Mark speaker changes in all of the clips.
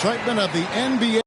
Speaker 1: Excitement of the NBA.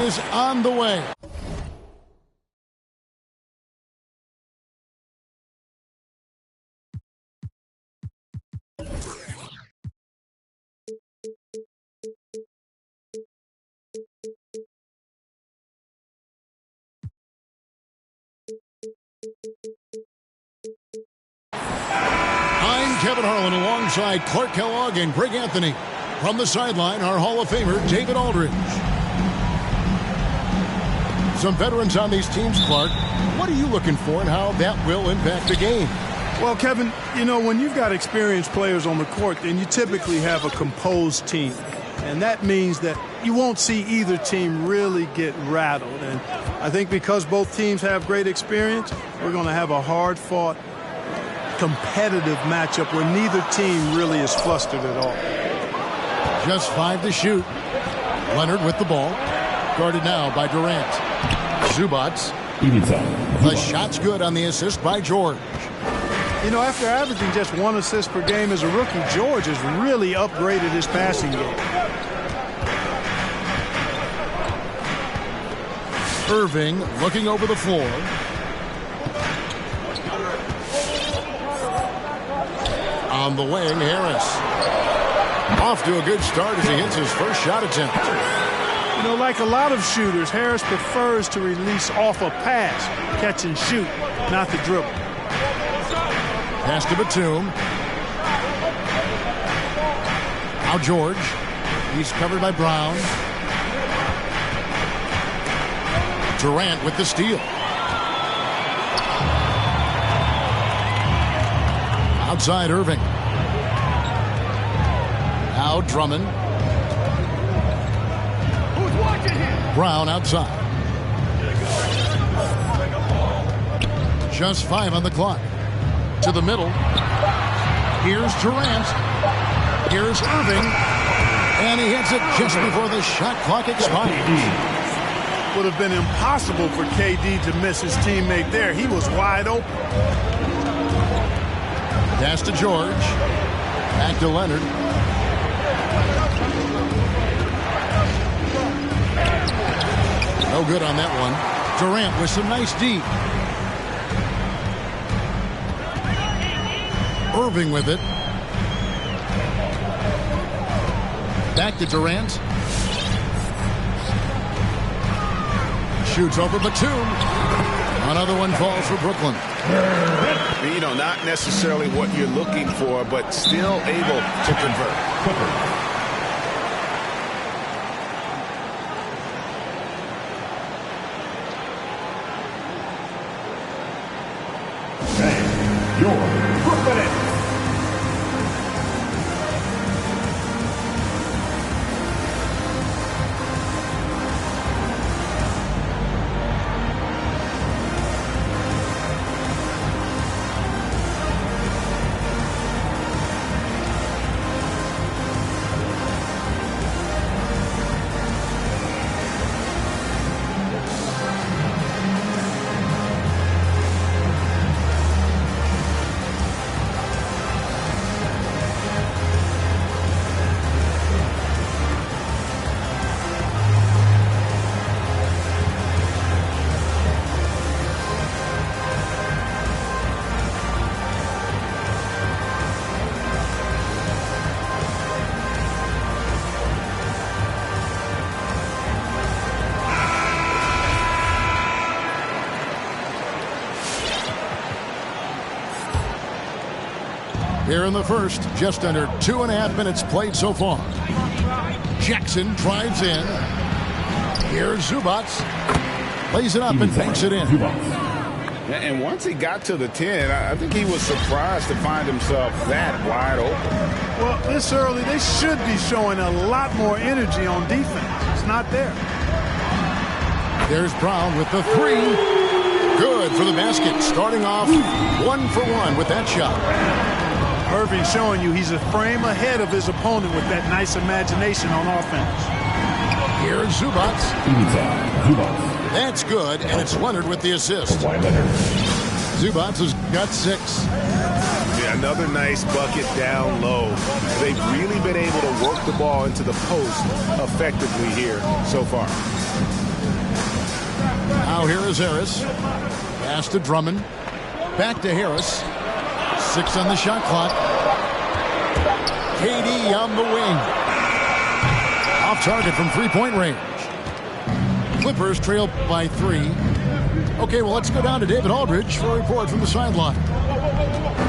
Speaker 1: is on the way. I'm Kevin Harlan alongside Clark Kellogg and Greg Anthony. From the sideline, our Hall of Famer, David Aldridge. Some veterans on these teams, Clark. What are you looking for and how that will impact the game?
Speaker 2: Well, Kevin, you know, when you've got experienced players on the court, then you typically have a composed team. And that means that you won't see either team really get rattled. And I think because both teams have great experience, we're going to have a hard-fought, competitive matchup where neither team really is flustered at all.
Speaker 1: Just 5 to shoot. Leonard with the ball. Guarded now by Durant. Zubac. The shot's good on the assist by George.
Speaker 2: You know, after averaging just 1 assist per game as a rookie, George has really upgraded his passing game.
Speaker 1: Irving looking over the floor. On the wing, Harris. Off to a good start as he hits his first shot attempt.
Speaker 2: You know, like a lot of shooters, Harris prefers to release off a pass, catch and shoot, not the dribble.
Speaker 1: Pass to Batum. Now George. He's covered by Brown. Durant with the steal. Outside Irving. Now Drummond. Brown outside. Just 5 on the clock. To the middle. Here's Durant. Here's Irving. And he hits it just before the shot clock expires.
Speaker 2: Would have been impossible for KD to miss his teammate there. He was wide open.
Speaker 1: Pass to George. Back to Leonard. No good on that one. Durant with some nice D. Irving with it. Back to Durant. Shoots over Batum. Another one falls for Brooklyn.
Speaker 3: You know, not necessarily what you're looking for, but still able to convert.
Speaker 1: Here in the first, just under 2.5 minutes played so far. Jackson drives in. Here's Zubac. Lays it up and banks it in.
Speaker 3: And once he got to the 10, I think he was surprised to find himself that wide open.
Speaker 2: Well, this early, they should be showing a lot more energy on defense. It's not there.
Speaker 1: There's Brown with the 3. Good for the basket. Starting off 1 for 1 with that shot.
Speaker 2: Irving showing you he's a frame ahead of his opponent with that nice imagination on offense.
Speaker 1: Here's Zubac. That's good, and it's Leonard with the assist. Zubac has got 6.
Speaker 3: Yeah, another nice bucket down low. They've really been able to work the ball into the post effectively here so far.
Speaker 1: Now here is Harris. Pass to Drummond. Back to Harris. 6 on the shot clock. KD on the wing. Off target from three-point range. Clippers trail by 3. Okay, well, let's go down to David Aldridge for a report from the sideline.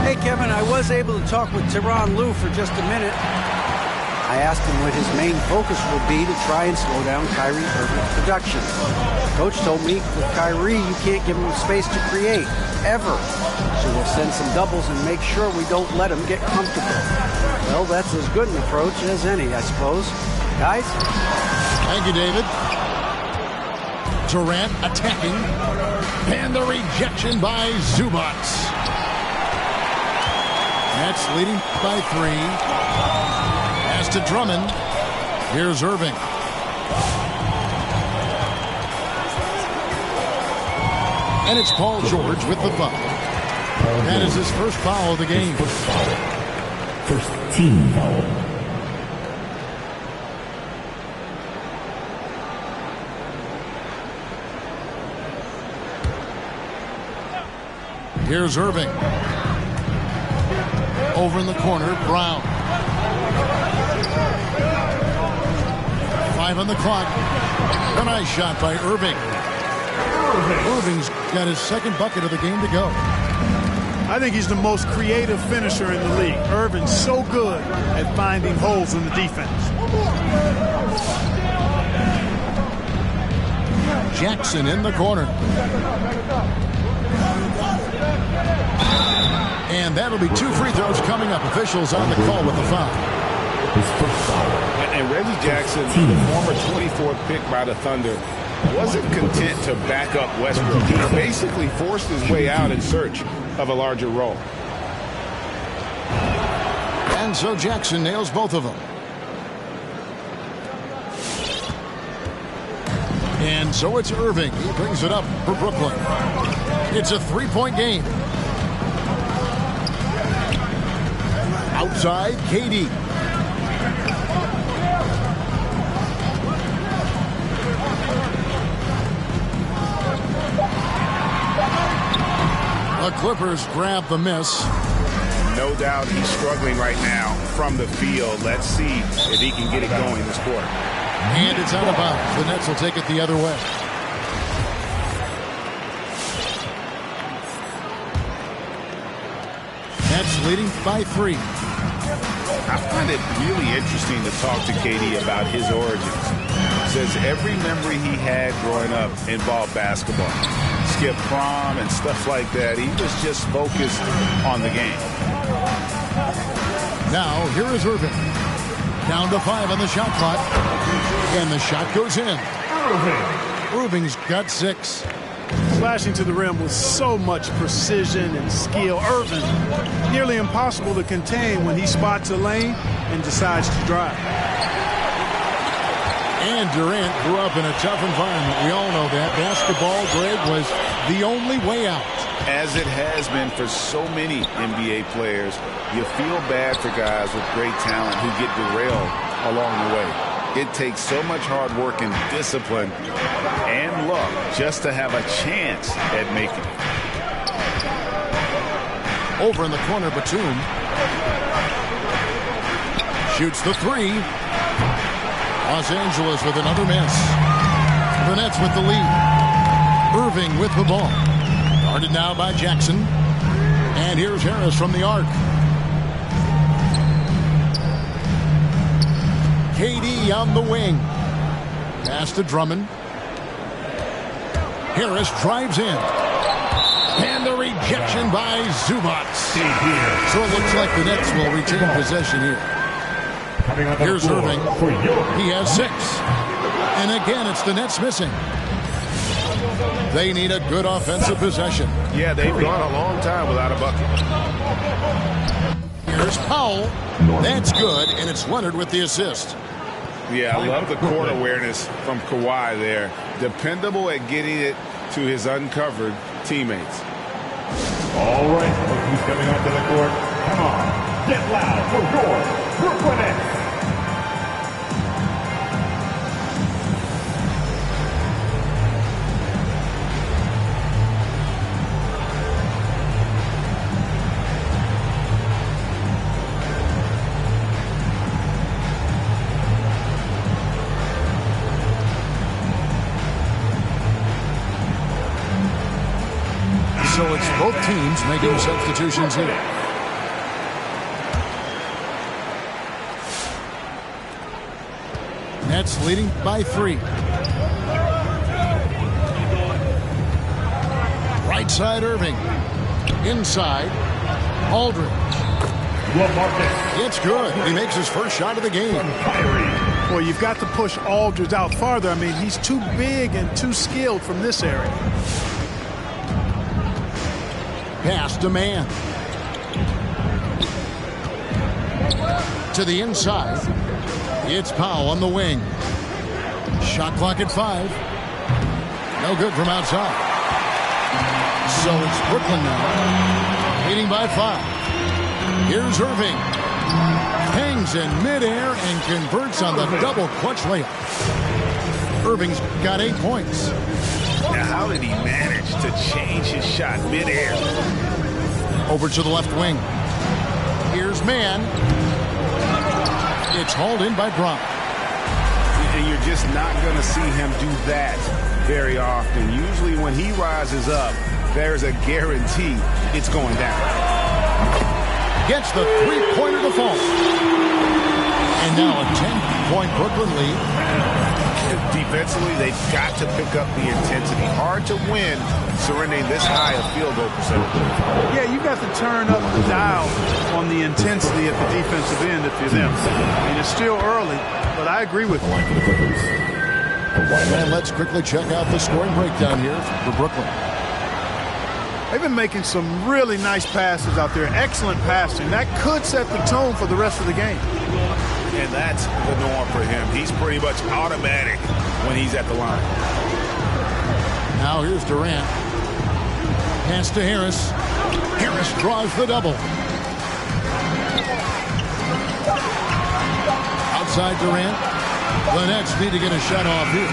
Speaker 4: Hey, Kevin, I was able to talk with Tyronn Lue for just a minute. I asked him what his main focus will be to try and slow down Kyrie Irving's production. Coach told me with Kyrie, you can't give him space to create, ever. So we'll send some doubles and make sure we don't let him get comfortable. Well, that's as good an approach as any, I suppose. Guys?
Speaker 1: Thank you, David. Durant attacking. And the rejection by Zubac. Nets leading by 3. Pass to Drummond. Here's Irving. And it's Paul George with the foul. That is his first foul of the game.
Speaker 5: First team foul.
Speaker 1: Here's Irving. Over in the corner, Brown. 5 on the clock. A nice shot by Irving. Irving's got his second bucket of the game to go.
Speaker 2: I think he's the most creative finisher in the league. Irving's so good at finding holes in the defense.
Speaker 1: Jackson in the corner. And that'll be 2 free throws coming up. Officials on the call with the foul.
Speaker 5: His first foul.
Speaker 3: And Reggie Jackson, the former 24th pick by the Thunder, wasn't content to back up Westbrook. He basically forced his way out in search of a larger role.
Speaker 1: And so Jackson nails both of them. And so it's Irving. He brings it up for Brooklyn. It's a 3-point game. Outside, KD. The Clippers grab the miss.
Speaker 3: No doubt he's struggling right now from the field. Let's see if he can get it going this quarter.
Speaker 1: And it's out of bounds. The Nets will take it the other way. Nets leading by 3.
Speaker 3: I find it really interesting to talk to KD about his origins. Says every memory he had growing up involved basketball. Skip prom and stuff like that. He was just focused on the game.
Speaker 1: Now, here is Irving. Down to 5 on the shot clock. And the shot goes in. Irving's got 6.
Speaker 2: Slashing to the rim with so much precision and skill. Irving, nearly impossible to contain when he spots a lane and decides to drive.
Speaker 1: And Durant grew up in a tough environment. We all know that. Basketball, Greg, was the only way out.
Speaker 3: As it has been for so many NBA players, you feel bad for guys with great talent who get derailed along the way. It takes so much hard work and discipline and luck just to have a chance at making it.
Speaker 1: Over in the corner, Batum. Shoots the 3. Los Angeles with another miss. The Nets with the lead. Irving with the ball. Guarded now by Jackson. And here's Harris from the arc. KD on the wing. Pass to Drummond. Harris drives in. And the rejection by Zubac. So it looks like the Nets will retain possession here. Here's Irving. He has 6. And again, it's the Nets missing. They need a good offensive possession.
Speaker 3: Yeah, they've gone a long time without a bucket.
Speaker 1: Here's Powell. That's good, and it's Leonard with the assist.
Speaker 3: Yeah, I love the court awareness from Kawhi there. Dependable at getting it to his uncovered teammates.
Speaker 5: All right, look who's coming onto the court. Come on, get loud for your Brooklyn Nets.
Speaker 1: Both teams making substitutions here. Nets leading by 3. Right side Irving. Inside Aldridge. It's good. He makes his first shot of the game.
Speaker 2: Well, you've got to push Aldridge out farther. I mean, he's too big and too skilled from this area.
Speaker 1: Pass to man. To the inside. It's Powell on the wing. Shot clock at 5. No good from outside. So it's Brooklyn now, leading by 5. Here's Irving. Hangs in midair and converts on the double clutch layup. Irving's got 8 points.
Speaker 3: Now, how did he manage to change his shot midair?
Speaker 1: Over to the left wing. Here's man. It's hauled in by Brown.
Speaker 3: And you're just not going to see him do that very often. Usually when he rises up, there's a guarantee it's going down.
Speaker 1: Gets the three-pointer to fall. And now a 10-point Brooklyn lead.
Speaker 3: Defensively, they've got to pick up the intensity. Hard to win surrendering this high a field goal percentage.
Speaker 2: Yeah, you've got to turn up the dial on the intensity at the defensive end if you're them. I mean, it's still early, but I agree with you.
Speaker 1: And let's quickly check out the scoring breakdown here for Brooklyn.
Speaker 2: They've been making some really nice passes out there. Excellent passing. That could set the tone for the rest of the game.
Speaker 3: And that's the norm for him. He's pretty much automatic when he's at the line.
Speaker 1: Now here's Durant. Pass to Harris. Harris draws the double. Outside Durant. The Nets need to get a shot off here.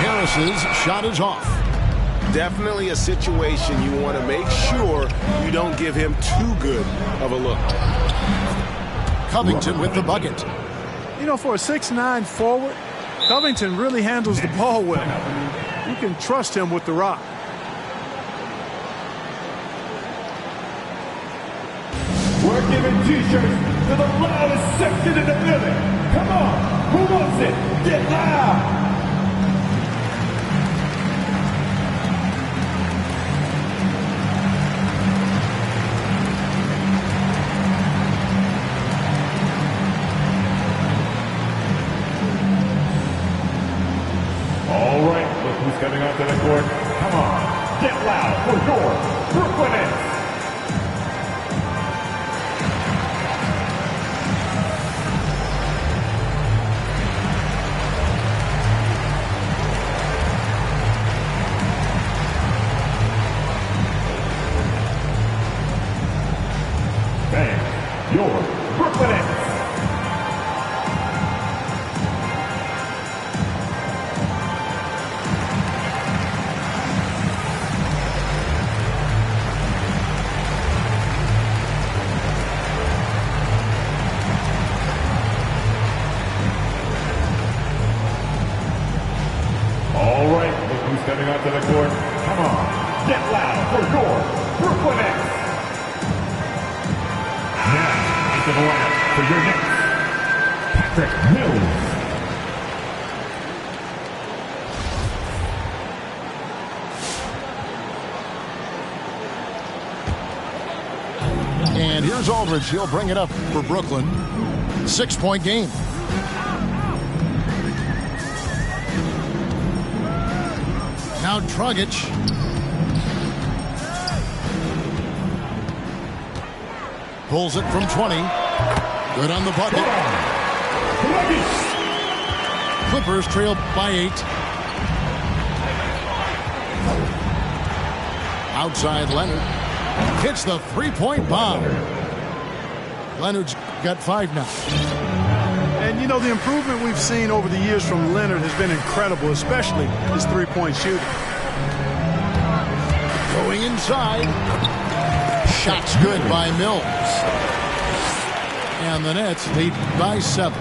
Speaker 1: Harris's shot is off.
Speaker 3: Definitely a situation you want to make sure you don't give him too good of a look.
Speaker 1: Covington with the bucket.
Speaker 2: You know, for a 6'9" forward, Covington really handles the ball well. You can trust him with the rock.
Speaker 5: We're giving T-shirts to the loudest section in the building. Come on, who wants it? Get loud! All right, look who's coming onto the court. Come on, get loud for your Brooklyn Nets. Bang, your Brooklyn Nets. All right, look who's coming onto the court. Come on, get loud for your Brooklyn Nets. Now, into the lineup for your Nets, Patrick Mills.
Speaker 1: And here's Aldridge. He'll bring it up for Brooklyn. 6-point game. Now Dragic. Pulls it from 20. Good on the bucket. Clippers trail by 8. Outside Leonard. Hits the three-point bomb. Leonard's got 5 now.
Speaker 2: And, you know, the improvement we've seen over the years from Leonard has been incredible, especially his three-point shooting.
Speaker 1: Going inside. Shots good by Mills. And the Nets lead by 7.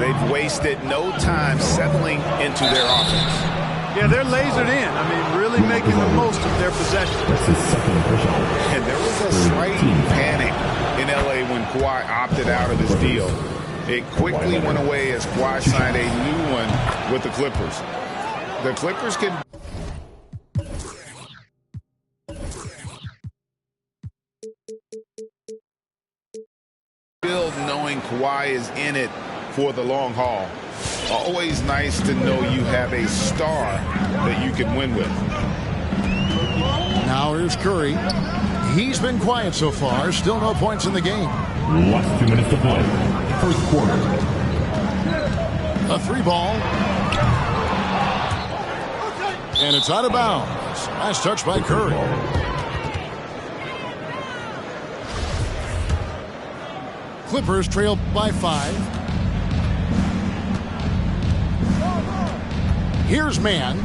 Speaker 3: They've wasted no time settling into their offense.
Speaker 2: Yeah, they're lasered in. I mean, really making the most of their possession.
Speaker 3: And there was a slight panic in L.A. when Kawhi opted out of his deal. It quickly went away as Kawhi signed a new one with the Clippers. The Clippers can build knowing Kawhi is in it for the long haul. Always nice to know you have a star that you can win with.
Speaker 1: Now here's Curry. He's been quiet so far. Still no points in the game.
Speaker 5: Last 2 minutes to play. First quarter.
Speaker 1: A 3-ball. And it's out of bounds. Last touch by Curry. Clippers trail by 5. Here's man.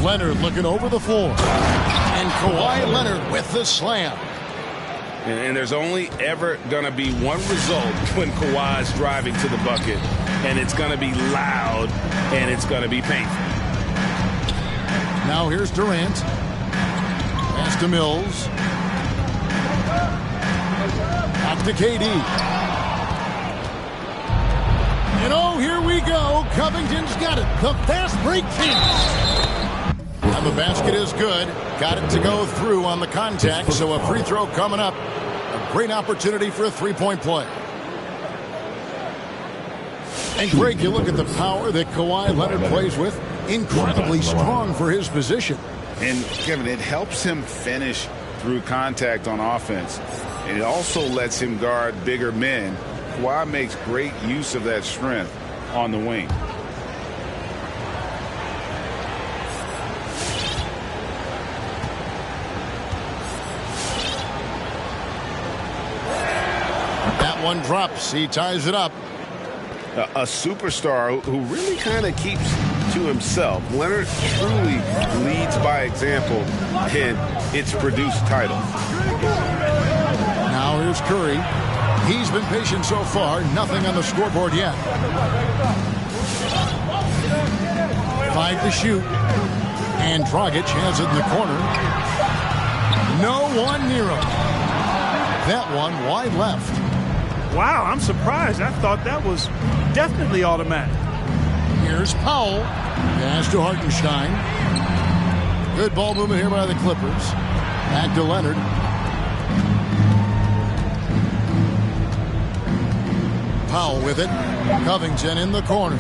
Speaker 1: Leonard looking over the floor. And Kawhi Leonard with the slam.
Speaker 3: And there's only ever going to be one result when Kawhi's driving to the bucket. And it's going to be loud, and it's going to be painful.
Speaker 1: Now here's Durant. Pass to Mills. Back to KD. And oh, here we go. Covington's got it. The fast break finish. And the basket is good. Got it to go through on the contact, so a free throw coming up. A great opportunity for a three-point play. And Greg, you look at the power that Kawhi Leonard plays with. Incredibly strong for his position.
Speaker 3: And, Kevin, it helps him finish through contact on offense. And it also lets him guard bigger men. Kawhi makes great use of that strength on the wing.
Speaker 1: That one drops. He ties it up.
Speaker 3: A superstar who really kind of keeps to himself. Leonard truly leads by example, and it's produced titles.
Speaker 1: Now here's Curry. He's been patient so far. Nothing on the scoreboard yet. 5 to shoot. And Dragic has it in the corner. No one near him. That one wide left.
Speaker 2: Wow, I'm surprised. I thought that was definitely automatic.
Speaker 1: Here's Powell. Pass to Hartenstein. Good ball movement here by the Clippers. Back to Leonard. Powell with it. Covington in the corner.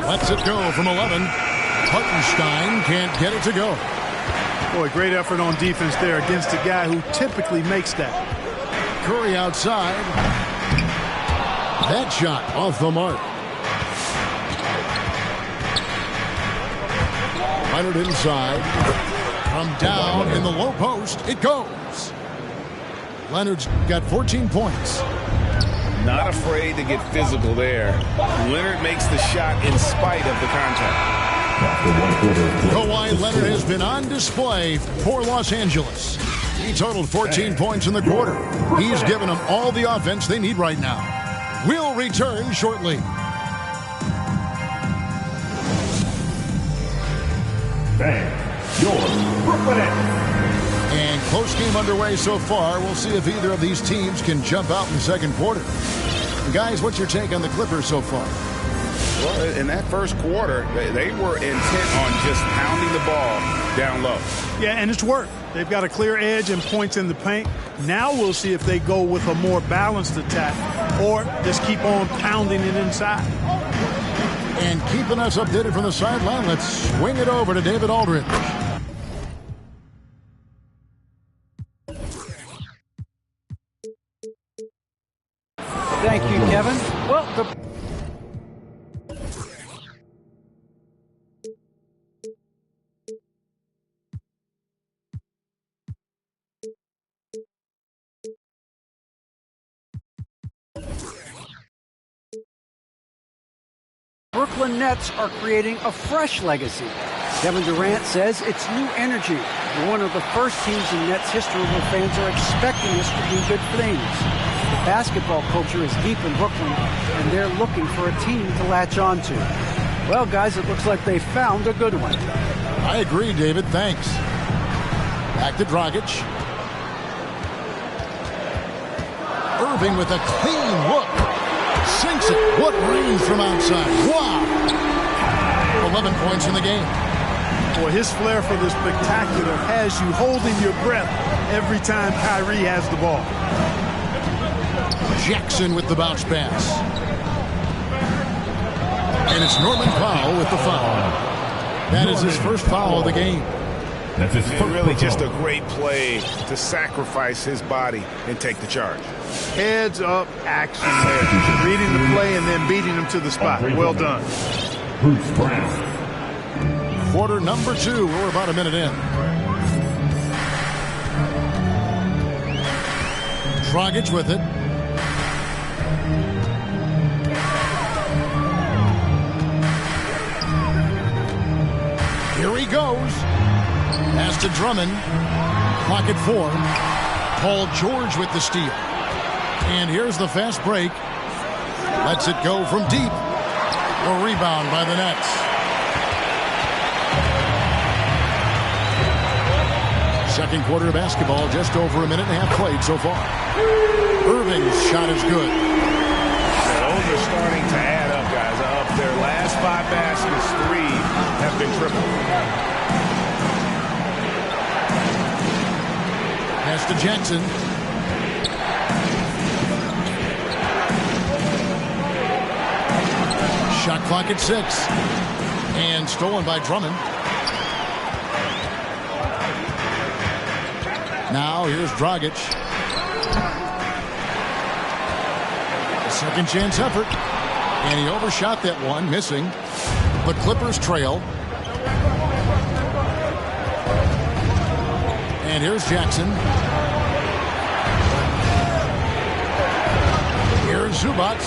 Speaker 1: Lets it go from 11. Hartenstein can't get it to go.
Speaker 2: Boy, great effort on defense there against a guy who typically makes that.
Speaker 1: Curry outside. That shot off the mark. Leonard inside. From down in the low post, it goes. Leonard's got 14 points.
Speaker 3: Not afraid to get physical there. Leonard makes the shot in spite of the contact.
Speaker 1: Kawhi Leonard has been on display for Los Angeles. He totaled 14 points in the quarter. He's given them all the offense they need right now. We'll return shortly.
Speaker 5: Thanks. Your Brooklyn Nets.
Speaker 1: And close game underway so far. We'll see if either of these teams can jump out in the second quarter. Guys, what's your take on the Clippers so far?
Speaker 3: Well, in that first quarter, they were intent on just pounding the ball down low.
Speaker 2: Yeah, and it's worked. They've got a clear edge and points in the paint. Now we'll see if they go with a more balanced attack or just keep on pounding it inside.
Speaker 1: And keeping us updated from the sideline, let's swing it over to David Aldridge.
Speaker 4: Thank you, Kevin. Well, the Brooklyn Nets are creating a fresh legacy. Kevin Durant says it's new energy. We're one of the first teams in Nets history where fans are expecting us to do good things. basketball culture is deep in Brooklyn, and they're looking for a team to latch on to. Well, guys, it looks like they found a good one.
Speaker 1: I agree, David. Thanks. Back to Dragic. Irving with a clean look. Sinks it. What range from outside. Wow. 11 points in the game.
Speaker 2: Boy, his flair for the spectacular has you holding your breath every time Kyrie has the ball.
Speaker 1: Jackson with the bounce pass. And it's Norman Powell with the foul. That is his first foul of the game.
Speaker 3: That's his really just a great play to sacrifice his body and take the charge.
Speaker 2: Heads up action there. Reading the play and then beating him to the spot. Well done.
Speaker 5: Bruce Brown.
Speaker 1: Quarter number 2. We're about a minute in. Dragic with it. Here he goes. Pass to Drummond. Clock at 4. Paul George with the steal. And here's the fast break. Lets it go from deep. A rebound by the Nets. Second quarter of basketball, just over a minute and a half played so far. Irving's shot is good.
Speaker 3: Those are starting to add up, guys. Of their last 5 baskets, 3 have been triple.
Speaker 1: Pass to Jackson. Shot clock at 6. And stolen by Drummond. Now here's Dragic. A second chance effort. And he overshot that one, missing. The Clippers trail. And here's Jackson. Here's Zubac.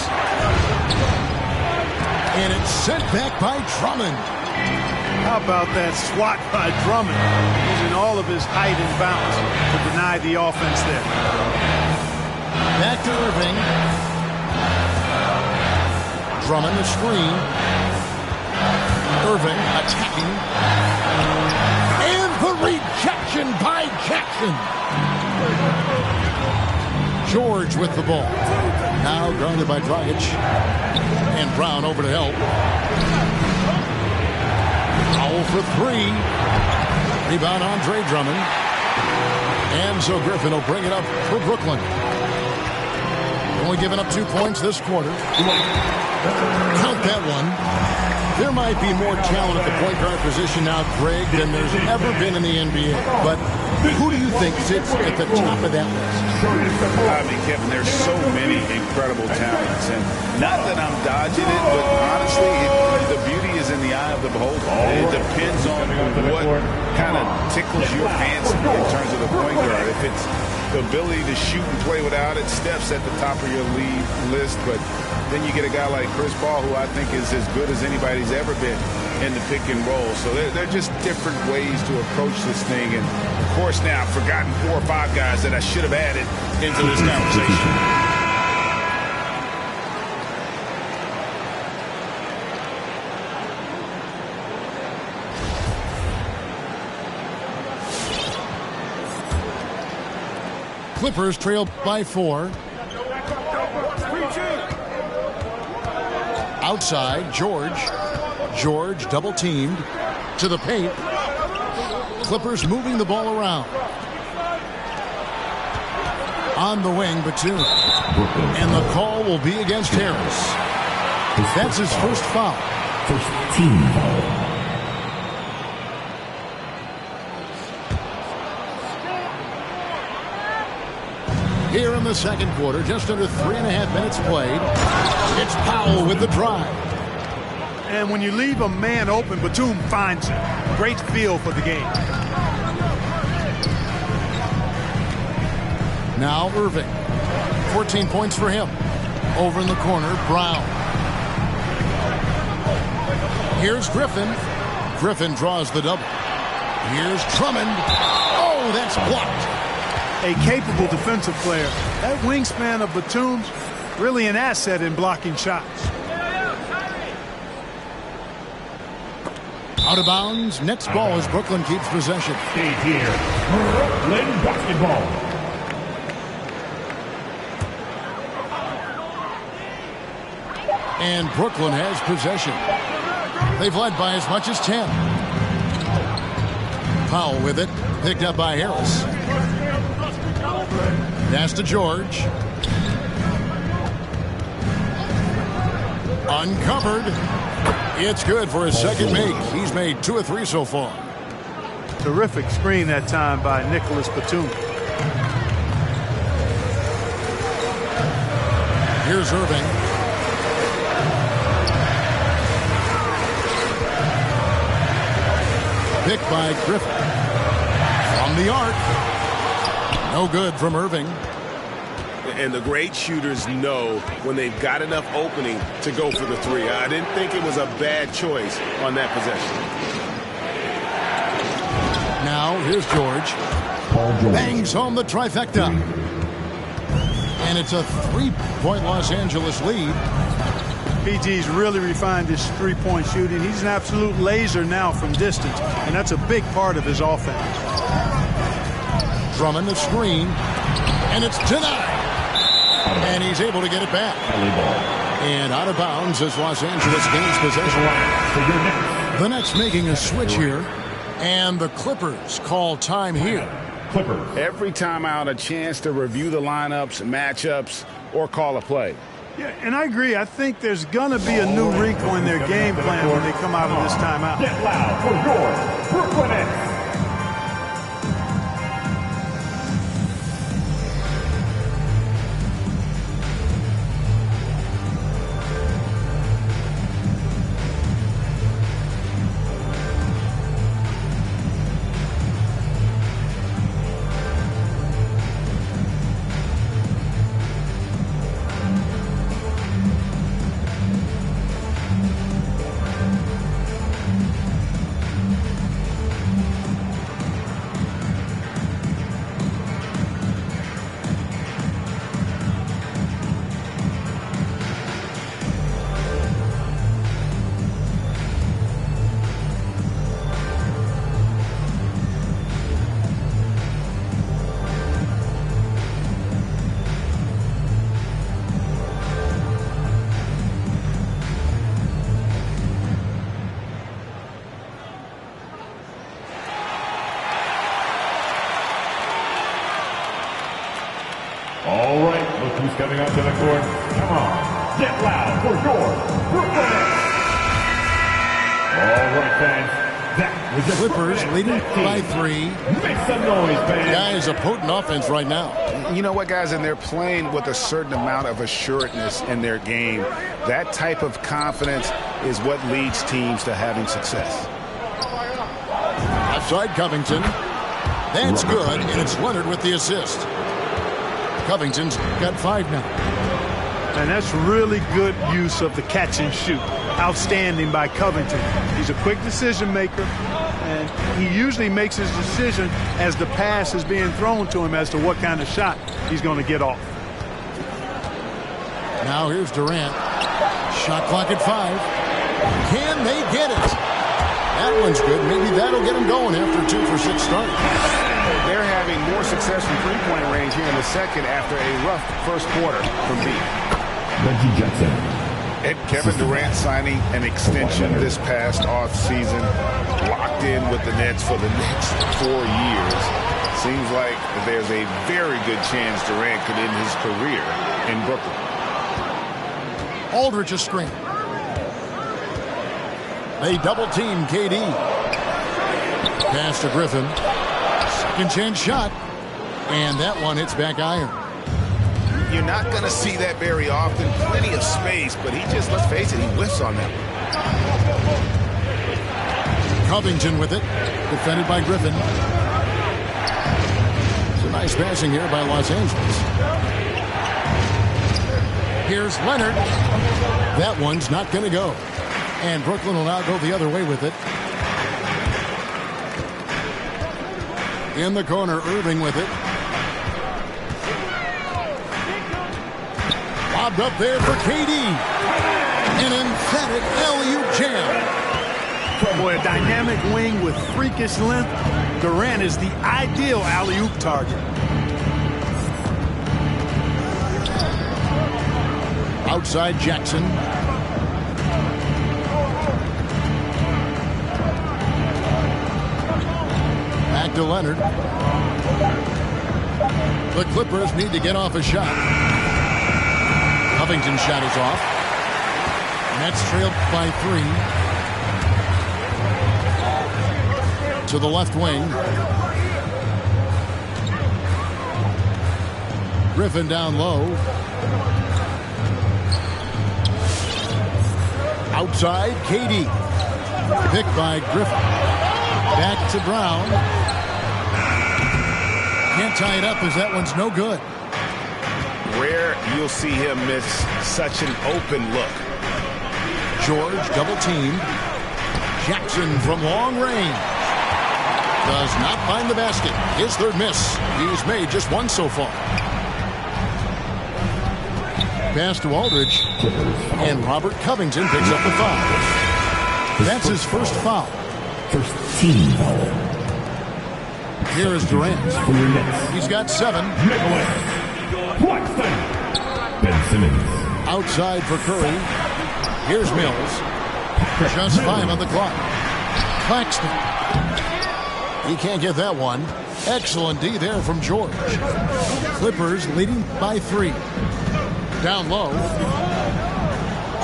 Speaker 1: And it's sent back by Drummond.
Speaker 2: How about that swat by Drummond, using all of his height and bounce to deny the offense there.
Speaker 1: Back to Irving. Drummond the screen. Irving attacking. And the rejection by Jackson. George with the ball. Now guarded by Dragic. And Brown over to help. Powell for 3. Rebound Andre Drummond. And so Griffin will bring it up for Brooklyn. Only giving up 2 points this quarter. Count that one. There might be more talent at the point guard position now, Greg, than there's ever been in the NBA. But who do you think sits at the top of that list?
Speaker 3: I mean, Kevin, there's so many incredible talents. And not that I'm dodging it, but honestly, the beauty is in the eye of the beholder. It depends on what kind of tickles your fancy in terms of the point guard. If it's the ability to shoot and play without it, Steph's at the top of your league list. But then you get a guy like Chris Paul, who I think is as good as anybody's ever been in the pick and roll. So they're just different ways to approach this thing. And, of course, now I've forgotten 4 or 5 guys that I should have added into this conversation.
Speaker 1: Clippers trail by 4. Outside, George double teamed to the paint. Clippers moving the ball around. On the wing, Batum. And the call will be against Harris. That's his first foul.
Speaker 5: First team foul.
Speaker 1: Here in the second quarter, just under 3.5 minutes played. It's Powell with the drive.
Speaker 2: And when you leave a man open, Batum finds him. Great feel for the game.
Speaker 1: Now Irving. 14 points for him. Over in the corner, Brown. Here's Griffin. Griffin draws the double. Here's Drummond. Oh, that's blocked.
Speaker 2: a capable defensive player. That wingspan of Batum's really an asset in blocking shots.
Speaker 1: Out of bounds. Next ball as Brooklyn keeps possession.
Speaker 5: Stay here. Brooklyn basketball.
Speaker 1: And Brooklyn has possession. They've led by as much as 10. Powell with it. Picked up by Harris. Pass to George. Uncovered. It's good for his second make. He's made 2 of 3 so far.
Speaker 2: Terrific screen that time by Nicholas Batum.
Speaker 1: Here's Irving. Picked by Griffin. From the arc. No good from Irving.
Speaker 6: And the great shooters know when they've got enough opening to go for the three. I didn't think it was a bad choice on that possession.
Speaker 1: Now, here's George. Bangs home the trifecta. And it's a 3-point Los Angeles lead.
Speaker 2: PG's really refined his three-point shooting. He's an absolute laser now from distance, and that's a big part of his offense.
Speaker 1: Drummond the screen, and it's denied. And he's able to get it back. And out of bounds as Los Angeles gains possession. The Nets making a switch here, and the Clippers call time here.
Speaker 3: Every time out, a chance to review the lineups, matchups, or call a play.
Speaker 2: Yeah, and I agree. I think there's going to be a new wrinkle in their game plan when they come out of this timeout.
Speaker 5: Get loud for your Brooklyn Nets. All right, look who's coming up to the court. Come on, get loud for your Brooklyn Nets. All right, fans. That was the
Speaker 1: Clippers leading by 3.
Speaker 5: Make some noise, fans.
Speaker 1: Guys, a potent offense right now.
Speaker 3: You know what, guys? And they're playing with a certain amount of assuredness in their game. That type of confidence is what leads teams to having success.
Speaker 1: Outside Covington. That's good, and it's Leonard with the assist. Covington's got 5 now.
Speaker 2: And that's really good use of the catch and shoot. Outstanding by Covington. He's a quick decision maker, and he usually makes his decision as the pass is being thrown to him as to what kind of shot he's going to get off.
Speaker 1: Now here's Durant. Shot clock at 5. Can they get it? That one's good. Maybe that'll get them going after 2 for 6 start.
Speaker 3: They're having more success from three-point range here in the second after a rough first quarter from B.
Speaker 5: Reggie Jackson.
Speaker 3: And Kevin Durant signing an extension this past offseason, locked in with the Nets for the next 4 years. Seems like there's a very good chance Durant could end his career in Brooklyn.
Speaker 1: Aldridge a screen. They double-team KD. Pass to Griffin. Second chance shot. And that one hits back iron.
Speaker 3: You're not going to see that very often. Plenty of space, but he just, let's face it, he whiffs on that one.
Speaker 1: Covington with it. Defended by Griffin. It's a nice passing here by Los Angeles. Here's Leonard. That one's not going to go. And Brooklyn will now go the other way with it. In the corner, Irving with it. Lobbed up there for KD. An emphatic alley-oop jam.
Speaker 2: Boy, a dynamic wing with freakish length. Durant is the ideal alley-oop target.
Speaker 1: Outside Jackson. Back to Leonard. The Clippers need to get off a shot. Covington's shot is off. Nets trailed by 3. To the left wing. Griffin down low. Outside, KD. Picked by Griffin. Back to Brown. Can't tie it up as that one's no good.
Speaker 3: Rare you'll see him miss such an open look.
Speaker 1: George double teamed. Jackson from long range. Does not find the basket. His third miss. He's made just one so far. Pass to Aldridge. And Robert Covington picks up the foul. That's his first foul.
Speaker 5: First team foul.
Speaker 1: Here is Durant. He's got 7.
Speaker 5: Ben Simmons.
Speaker 1: Outside for Curry. Here's Mills. Just 5 on the clock. Claxton. He can't get that one. Excellent D there from George. Clippers leading by 3. Down low.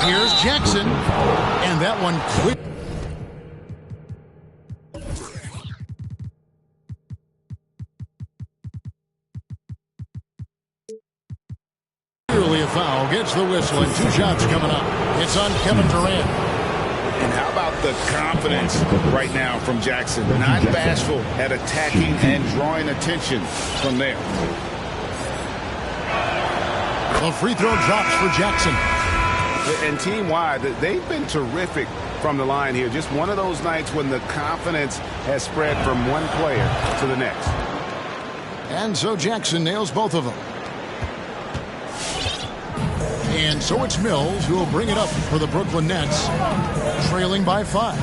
Speaker 1: Here's Jackson. And that one quick. Clearly a foul. Gets the whistle and 2 shots coming up. It's on Kevin Durant.
Speaker 3: And how about the confidence right now from Jackson? Not bashful at attacking and drawing attention from there.
Speaker 1: The free throw drops for Jackson.
Speaker 3: And team-wide, they've been terrific from the line here. Just one of those nights when the confidence has spread from one player to the next.
Speaker 1: And so Jackson nails both of them. And so it's Mills who will bring it up for the Brooklyn Nets, trailing by 5.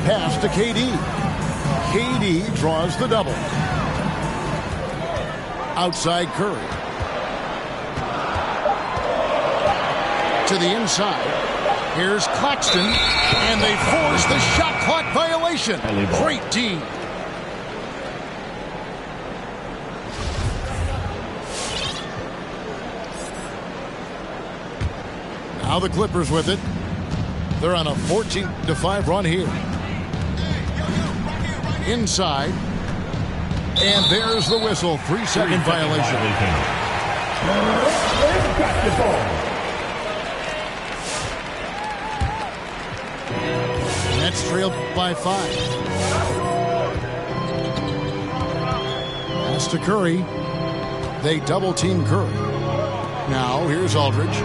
Speaker 1: Pass to KD. KD draws the double. Outside Curry. To the inside. Here's Claxton. And they force the shot clock violation. Great D. Now the Clippers with it. They're on a 14-5 run here. Inside. And there's the whistle. 3-second violation. Nets trailed by 5. Pass to Curry. They double team Curry. Now here's Aldridge.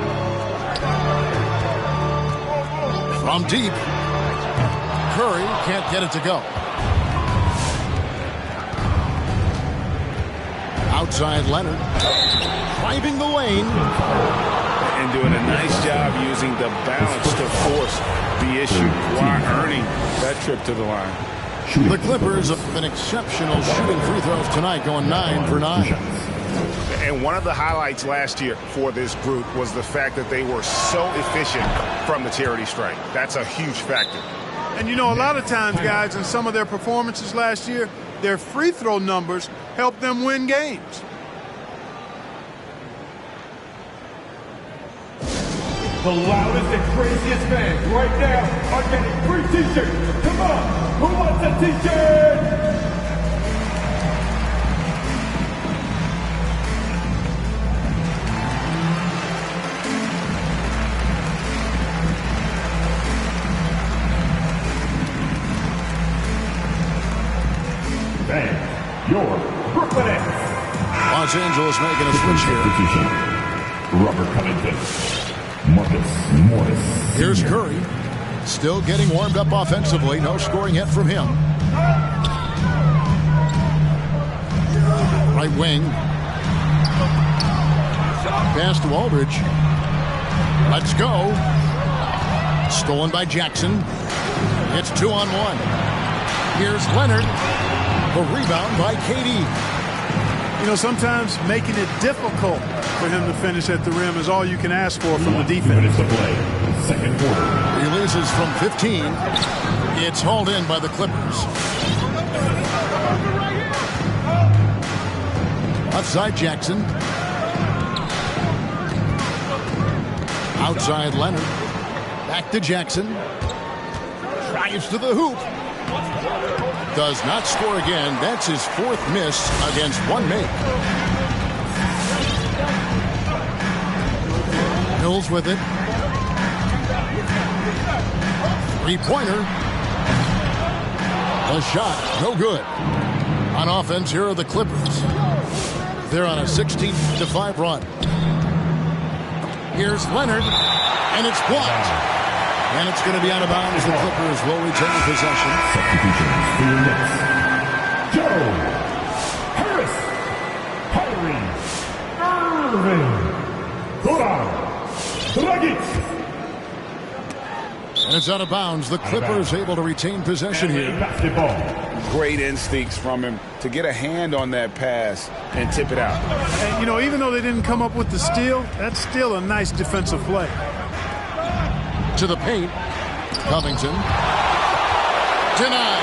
Speaker 1: From deep. Curry can't get it to go. Outside Leonard. Driving the lane.
Speaker 3: And doing a nice job using the balance to force the issue while earning that trip to the line.
Speaker 1: The Clippers have been exceptional shooting free throws tonight, going 9 for 9.
Speaker 3: And one of the highlights last year for this group was the fact that they were so efficient from the charity stripe. That's a huge factor.
Speaker 2: And you know, a lot of times, guys, in some of their performances last year, their free throw numbers helped them win games.
Speaker 5: The loudest and craziest fans right now are getting free t-shirts. Come on, who wants a t-shirt? And your Brooklyn Nets.
Speaker 1: Los Angeles making a switch here.
Speaker 5: Robert Covington. Marcus Morris.
Speaker 1: Here's Curry. Still getting warmed up offensively. No scoring yet from him. Right wing. Pass to Aldridge. Let's go. Stolen by Jackson. It's 2-on-1. Here's Leonard. The rebound by KD.
Speaker 2: You know, sometimes making it difficult for him to finish at the rim is all you can ask for from the defense.
Speaker 5: Second quarter.
Speaker 1: Releases from 15. It's hauled in by the Clippers. Outside Jackson. Outside Leonard. Back to Jackson. Drives to the hoop. Does not score again. That's his fourth miss against one make. Mills with it. Three-pointer. A shot. No good. On offense, here are the Clippers. They're on a 16-5 run. Here's Leonard. And it's blocked. And it's going to be out of bounds. The Clippers will retain possession.
Speaker 5: Substitutions for your Knicks. Joe Harris, Kyrie Irving, Goran Dragic.
Speaker 1: And it's out of bounds. The Clippers able to retain possession here.
Speaker 5: Basketball.
Speaker 3: Great instincts from him to get a hand on that pass and tip it out.
Speaker 2: And, you know, even though they didn't come up with the steal, that's still a nice defensive play.
Speaker 1: To the paint. Covington. Denied.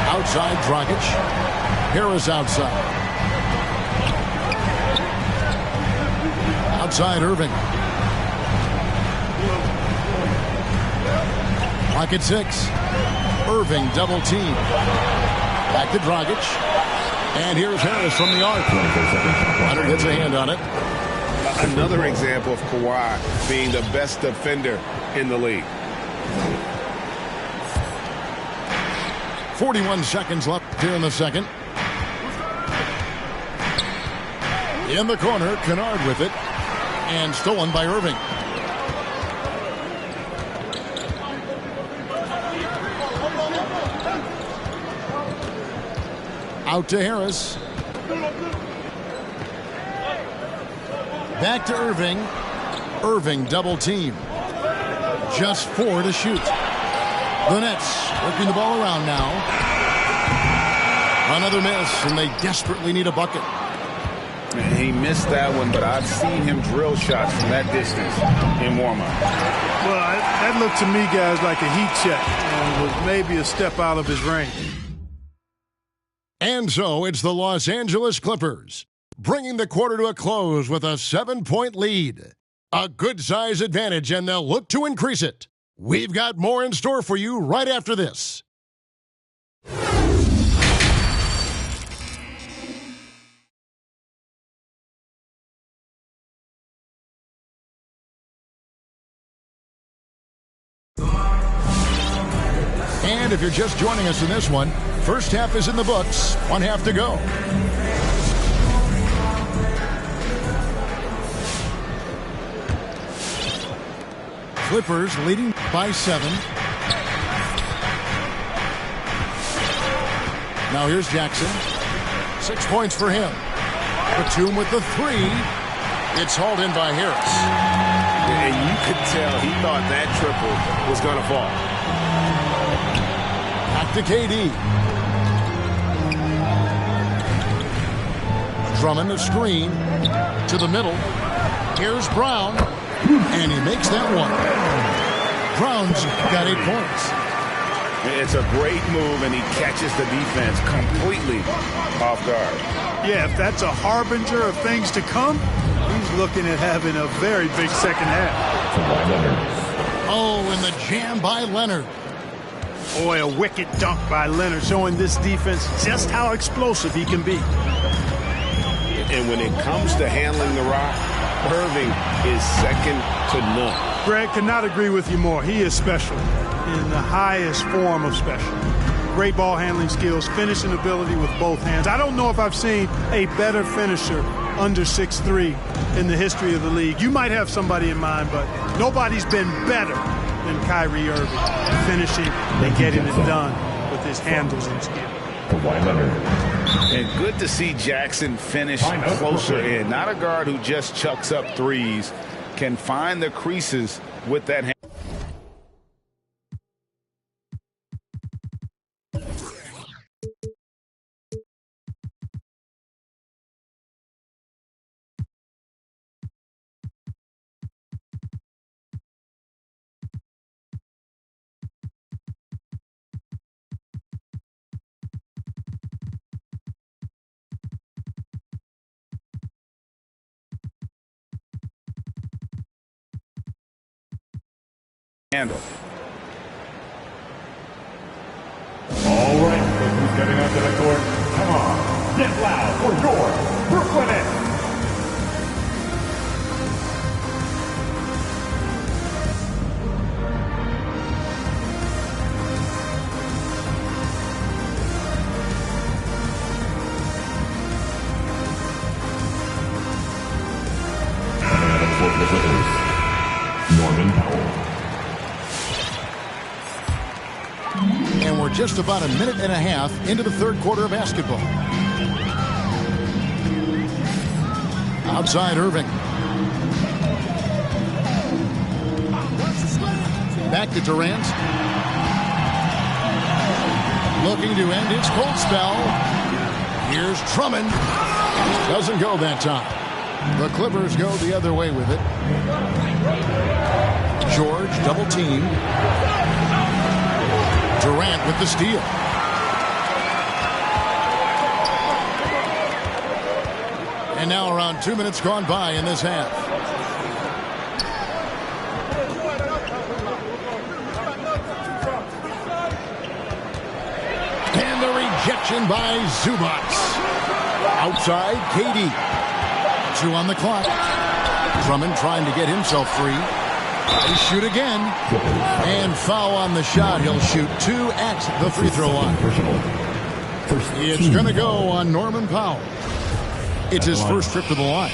Speaker 1: Outside Dragic. Harris outside. Outside Irving. Pocket 6. Irving double team. Back to Dragic. And here's Harris from the arc. Leonard gets a hand on it.
Speaker 3: Another example of Kawhi being the best defender in the league.
Speaker 1: 41 seconds left here in the second. In the corner, Kennard with it. And stolen by Irving. Out to Harris. Back to Irving. Irving double team. Just 4 to shoot. The Nets working the ball around now. Another miss, and they desperately need a bucket.
Speaker 3: He missed that one, but I've seen him drill shots from that distance in warm-up.
Speaker 2: Well, that looked to me, guys, like a heat check and was maybe a step out of his range.
Speaker 1: And so it's the Los Angeles Clippers, bringing the quarter to a close with a 7-point lead. A good-size advantage, and they'll look to increase it. We've got more in store for you right after this. And if you're just joining us in this one, first half is in the books, one half to go. Clippers leading by 7. Now here's Jackson. 6 points for him. Batum with the 3. It's hauled in by Harris.
Speaker 6: And you could tell he thought that triple was going to fall.
Speaker 1: Back to KD. Drummond a screen to the middle. Here's Brown. And he makes that one. Brown's got 8 points.
Speaker 3: It's a great move, and he catches the defense completely off guard.
Speaker 2: Yeah, if that's a harbinger of things to come, he's looking at having a very big second half.
Speaker 1: Oh, and the jam by Leonard.
Speaker 2: Boy, a wicked dunk by Leonard, showing this defense just how explosive he can be.
Speaker 3: And when it comes to handling the rock, Irving is second to none.
Speaker 2: Greg, could not agree with you more. He is special in the highest form of special. Great ball handling skills, finishing ability with both hands. I don't know if I've seen a better finisher under 6'3" in the history of the league. You might have somebody in mind, but nobody's been better than Kyrie Irving, finishing and getting it done with his handles and skill.
Speaker 5: Kawhi Leonard.
Speaker 3: And good to see Jackson finish closer in. Not a guard who just chucks up threes. Can find the creases with that hand. Handle.
Speaker 5: All right, look who's getting onto the court. Come on, get loud for your Brooklyn Nets.
Speaker 1: And we're just about a minute and a half into the third quarter of basketball. Outside Irving. Back to Durant. Looking to end its cold spell. Here's Drummond. Doesn't go that time. The Clippers go the other way with it. George double teamed. Durant with the steal. And now around 2 minutes gone by in this half. And the rejection by Zubac. Outside, KD. 2 on the clock. Drummond trying to get himself free. They shoot again. And foul on the shot. He'll shoot 2 at the free throw line. It's going to go on Norman Powell. It's his first trip to the line.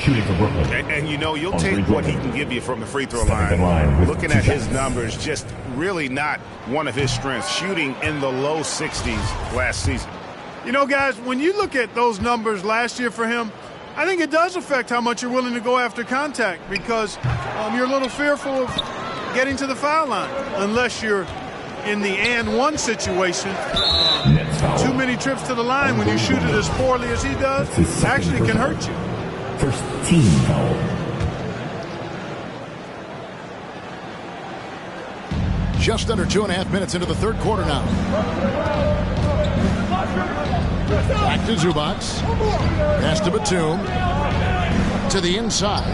Speaker 3: And you know, you'll take what he can give you from the free throw line. Looking at his numbers, just really not one of his strengths. Shooting in the low 60s last season.
Speaker 2: You know, guys, when you look at those numbers last year for him, I think it does affect how much you're willing to go after contact because you're a little fearful of getting to the foul line unless you're in the and one situation. Too many trips to the line when you shoot it as poorly as he does actually can hurt you.
Speaker 5: First team foul.
Speaker 1: Just under 2.5 minutes into the third quarter now. Back to Zubac. Pass to Batum. To the inside.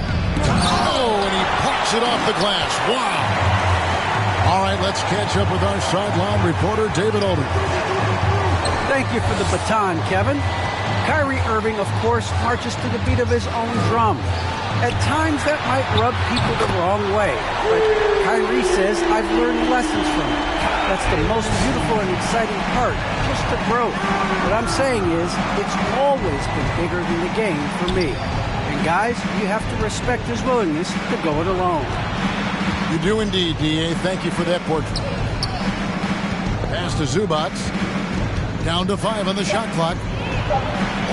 Speaker 1: Oh, and he pops it off the glass. Wow. All right, let's catch up with our sideline reporter, David Olden.
Speaker 4: Thank you for the baton, Kevin. Kyrie Irving, of course, marches to the beat of his own drum. At times, that might rub people the wrong way. But Kyrie says, I've learned lessons from it. That's the most beautiful and exciting part, just the growth. What I'm saying is, it's always been bigger than the game for me. And guys, you have to respect his willingness to go it alone.
Speaker 1: You do indeed, D.A. Thank you for that portrait. Pass to Zubac. Down to 5 on the shot clock.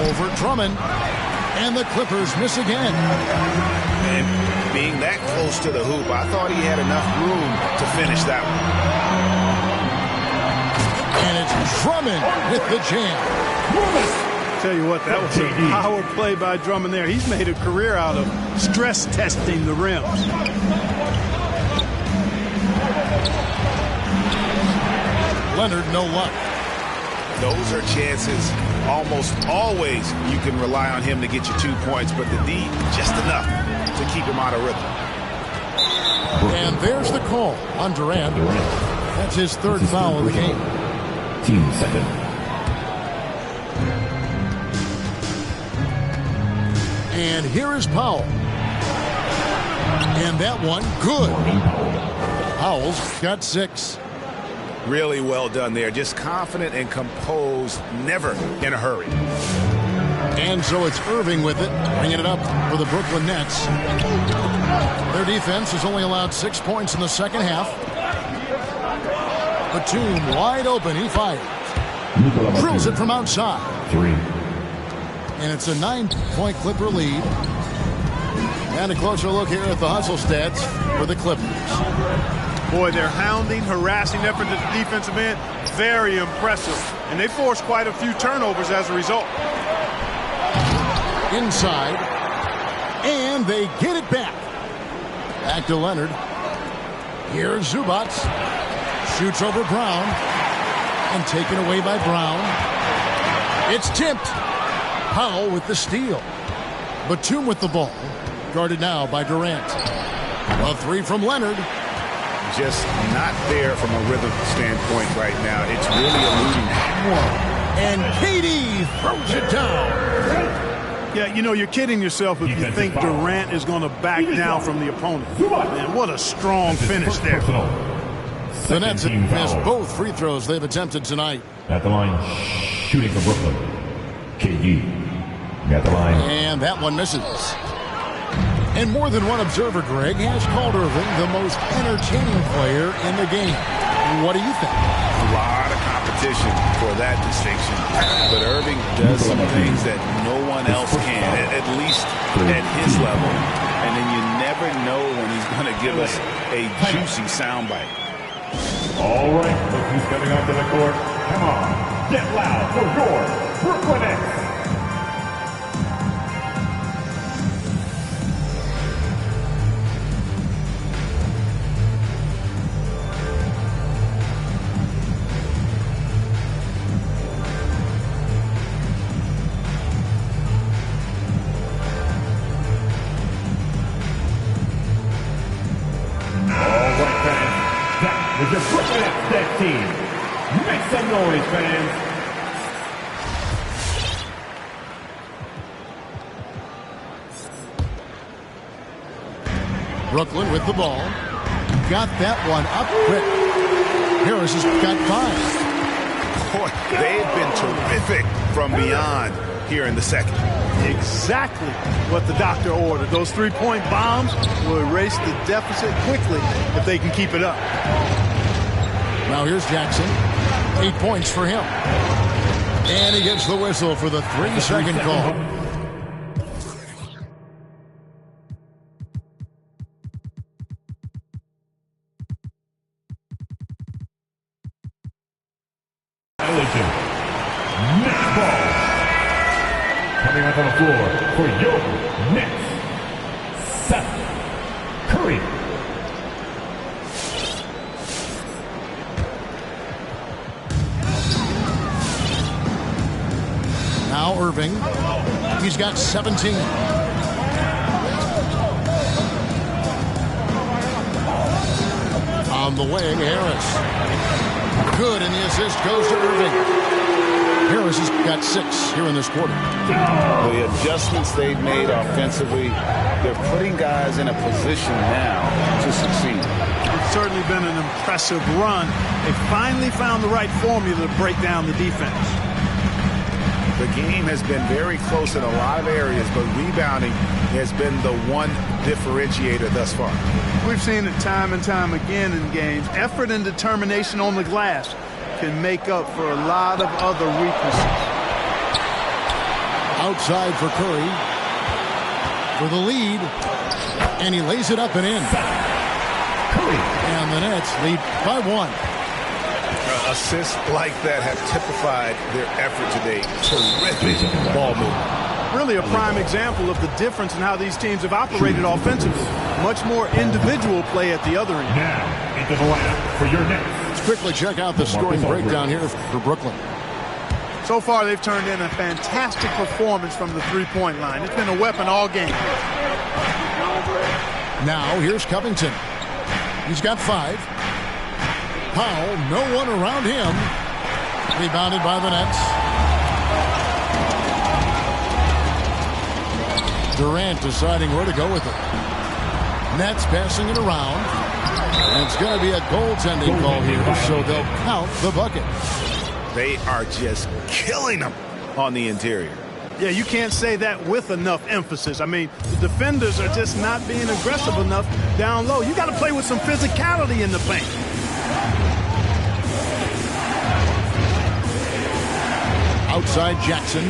Speaker 1: Over Drummond. And the Clippers miss again.
Speaker 3: And being that close to the hoop, I thought he had enough room to finish that one.
Speaker 1: And it's Drummond with the jam.
Speaker 2: Tell you what, that was a power play by Drummond there. He's made a career out of stress testing the rims.
Speaker 1: Leonard, no luck.
Speaker 3: Those are chances. Almost always you can rely on him to get you 2 points, but the D, just enough to keep him out of rhythm.
Speaker 1: And there's the call on Durant. That's his third foul of the game.
Speaker 5: Team second.
Speaker 1: And here is Powell. And that one, good. Powell's got 6.
Speaker 3: Really well done there. Just confident and composed, never in a hurry.
Speaker 1: And so it's Irving with it, bringing it up for the Brooklyn Nets. Their defense has only allowed 6 points in the second half. Batum wide open, he fires. Drills it from outside.
Speaker 5: 3.
Speaker 1: And it's a 9-point Clipper lead. And a closer look here at the hustle stats for the Clippers.
Speaker 2: Boy, their hounding, harassing effort at the defensive end, very impressive. And they forced quite a few turnovers as a result.
Speaker 1: Inside. And they get it back. Back to Leonard. Here's Zubac. Shoots over Brown. And taken away by Brown. It's tipped. Powell with the steal. Batum with the ball. Guarded now by Durant. A three from Leonard.
Speaker 3: Just not there from a rhythm standpoint right now. It's really eluding him.
Speaker 1: And KD throws it down.
Speaker 2: Yeah, you know, you're kidding yourself if you think Durant is going to back down from the opponent. Man, what a strong finish there.
Speaker 1: The Nets have missed both free throws they've attempted tonight.
Speaker 5: At the line, shooting for Brooklyn. KD. At the line.
Speaker 1: And that one misses. And more than one observer, Greg, has called Irving the most entertaining player in the game. What do you think?
Speaker 3: A lot of competition for that distinction. But Irving does some things that no one else can, at least at his level. And then you never know when he's going to give us a juicy soundbite.
Speaker 5: All right, look who's coming onto the court. Come on, get loud for your Brooklyn Nets. With your Brooklyn Nets team. Make some noise, fans.
Speaker 1: Brooklyn with the ball. Got that one up quick. Harris has got 5.
Speaker 3: Boy, they've been terrific from beyond here in the second.
Speaker 2: Exactly what the doctor ordered. Those three-point bombs will erase the deficit quickly if they can keep it up.
Speaker 1: Now here's Jackson. 8 points for him. And he gets the whistle for the 3-second call.
Speaker 5: Next ball. Coming out on the floor for your Nets. Seth Curry.
Speaker 1: Now Irving. He's got 17. On the wing, Harris. Good, and the assist goes to Irving. Harris has got 6 here in this quarter.
Speaker 3: The adjustments they've made offensively, they're putting guys in a position now to succeed.
Speaker 2: It's certainly been an impressive run. They finally found the right formula to break down the defense.
Speaker 3: The game has been very close in a lot of areas, but rebounding has been the one differentiator thus far.
Speaker 2: We've seen it time and time again in games. Effort and determination on the glass can make up for a lot of other weaknesses.
Speaker 1: Outside for Curry. For the lead. And he lays it up and in.
Speaker 5: Curry.
Speaker 1: And the Nets lead by 1.
Speaker 3: Assists like that have typified their effort today. Terrific ball movement.
Speaker 2: Really a prime example of the difference in how these teams have operated offensively. Much more individual play at the other end.
Speaker 5: Now, into the lineup for your Nets.
Speaker 1: Let's quickly check out the scoring breakdown here for Brooklyn.
Speaker 2: So far, they've turned in a fantastic performance from the three-point line. It's been a weapon all game.
Speaker 1: Now, here's Covington. He's got 5. Powell, no one around him. Rebounded by the Nets. Durant deciding where to go with it. Nets passing it around. And it's going to be a goaltending call here, so they'll count the bucket.
Speaker 3: They are just killing them on the interior.
Speaker 2: Yeah, you can't say that with enough emphasis. I mean, the defenders are just not being aggressive enough down low. You got to play with some physicality in the paint.
Speaker 1: side, Jackson.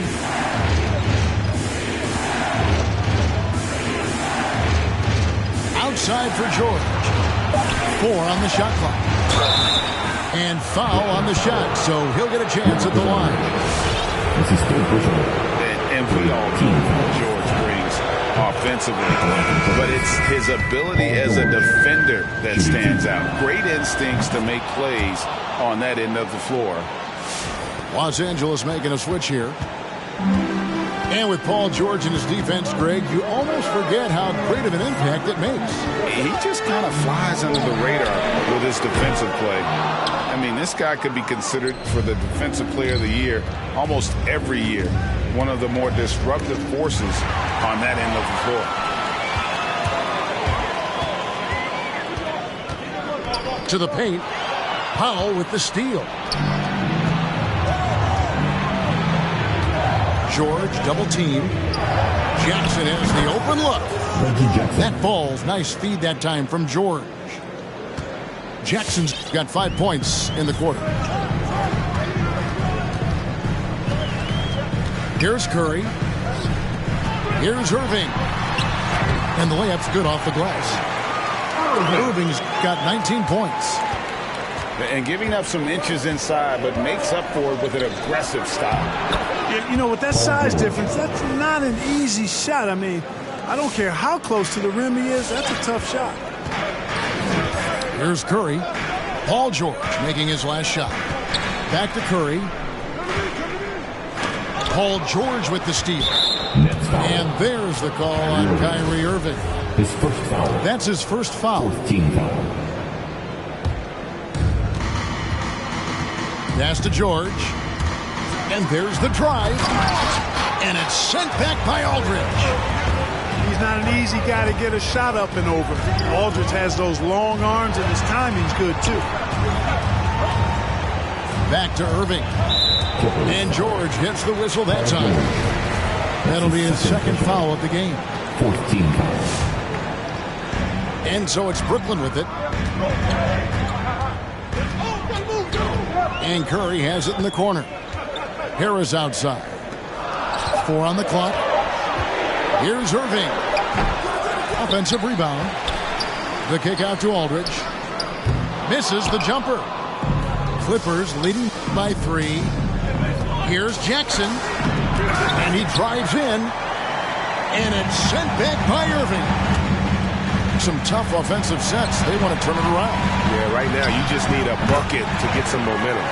Speaker 1: Outside for George. 4 on the shot clock. And foul on the shot, so he'll get a chance at the line.
Speaker 5: This is still personal.
Speaker 3: And we all know what George brings offensively, but it's his ability as a defender that stands out. Great instincts to make plays on that end of the floor.
Speaker 1: Los Angeles making a switch here. And with Paul George in his defense, Greg, you almost forget how great of an impact it makes.
Speaker 3: He just kind of flies under the radar with his defensive play. I mean, this guy could be considered for the Defensive Player of the Year almost every year. One of the more disruptive forces on that end of the floor.
Speaker 1: To the paint. Powell with the steal. George double team. Jackson has the open look. That falls. Nice feed that time from George. Jackson's got 5 points in the quarter. Here's Curry. Here's Irving. And the layup's good off the glass. Irving's got 19 points.
Speaker 3: And giving up some inches inside, but makes up for it with an aggressive style.
Speaker 2: You know, with that size difference, that's not an easy shot. I mean, I don't care how close to the rim he is, that's a tough shot.
Speaker 1: Here's Curry. Paul George making his last shot. Back to Curry. Paul George with the steal. And there's the call on Kyrie Irving.
Speaker 5: His first foul.
Speaker 1: That's his first foul.
Speaker 5: Team foul.
Speaker 1: Pass to George. And there's the drive. And it's sent back by Aldridge.
Speaker 2: He's not an easy guy to get a shot up and over. Aldridge has those long arms, and his timing's good, too.
Speaker 1: Back to Irving. And George hits the whistle that time. That'll be his second foul of the game.
Speaker 5: 14 fouls.
Speaker 1: And so it's Brooklyn with it. And Curry has it in the corner. Harris outside. 4 on the clock. Here's Irving. Offensive rebound. The kick out to Aldridge. Misses the jumper. Clippers leading by 3. Here's Jackson. And he drives in. And it's sent back by Irving. Some tough offensive sets. They want to turn it around.
Speaker 6: Yeah, right now you just need a bucket to get some momentum.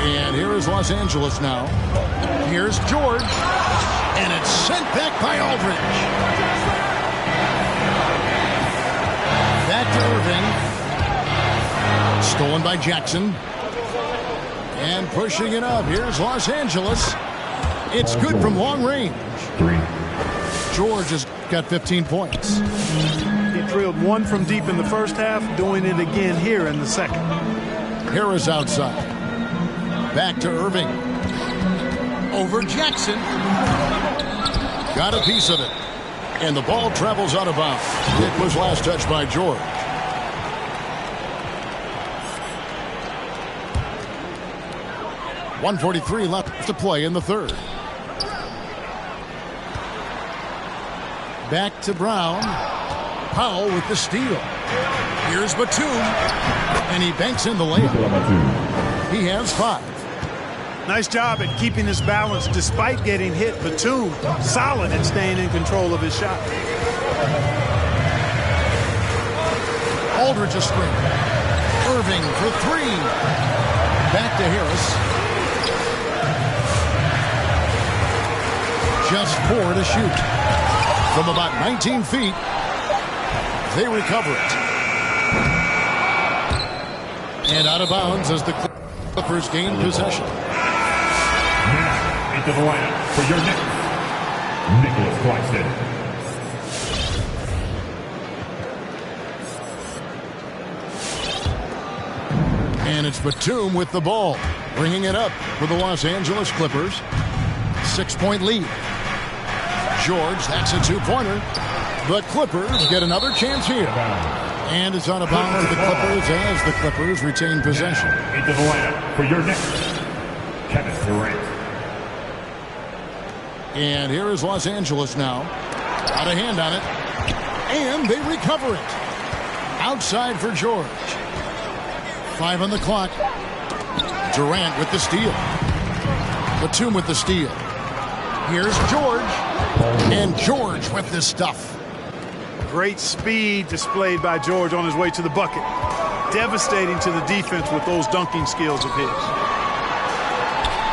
Speaker 1: And here is Los Angeles now. Here's George. And it's sent back by Aldridge. Back to Irving. Stolen by Jackson. And pushing it up. Here's Los Angeles. It's good from long range.
Speaker 5: 3.
Speaker 1: George has got 15 points.
Speaker 2: He drilled one from deep in the first half, doing it again here in the second.
Speaker 1: Harris outside. Back to Irving. Over Jackson. Got a piece of it. And the ball travels out of bounds. It was last touched by George. .143 left to play in the third. Back to Brown. Powell with the steal. Here's Batum. And he banks in the layup. He has 5.
Speaker 2: Nice job at keeping his balance despite getting hit. Batum, solid at staying in control of his shot.
Speaker 1: Aldridge a screen. Irving for 3. Back to Harris. Just 4 to shoot. From about 19 feet, they recover it. And out of bounds as the Clippers gain possession.
Speaker 5: Now into the lineup for your Knicks, Nicholas Claxton.
Speaker 1: And it's Batum with the ball, bringing it up for the Los Angeles Clippers. 6-point lead. George, that's a 2-pointer. The Clippers get another chance here. And it's out of bounds to the Clippers as the Clippers retain possession.
Speaker 5: Into the lineup for your Knicks, Kevin Durant.
Speaker 1: And here is Los Angeles now. Got a hand on it. And they recover it. Outside for George. 5 on the clock. Durant with the steal. Batum with the steal. Here's George. And George with this stuff.
Speaker 2: Great speed displayed by George on his way to the bucket. Devastating to the defense with those dunking skills of his.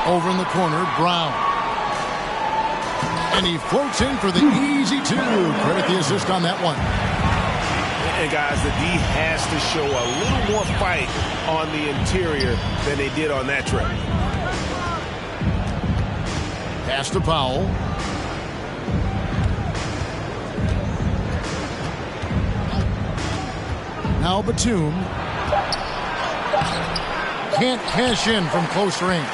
Speaker 1: Over in the corner, Brown. And he floats in for the easy 2. Credit the assist on that one.
Speaker 6: And guys, the D has to show a little more fight on the interior than they did on that trip.
Speaker 1: Pass to Powell. Now Batum. Can't cash in from close range.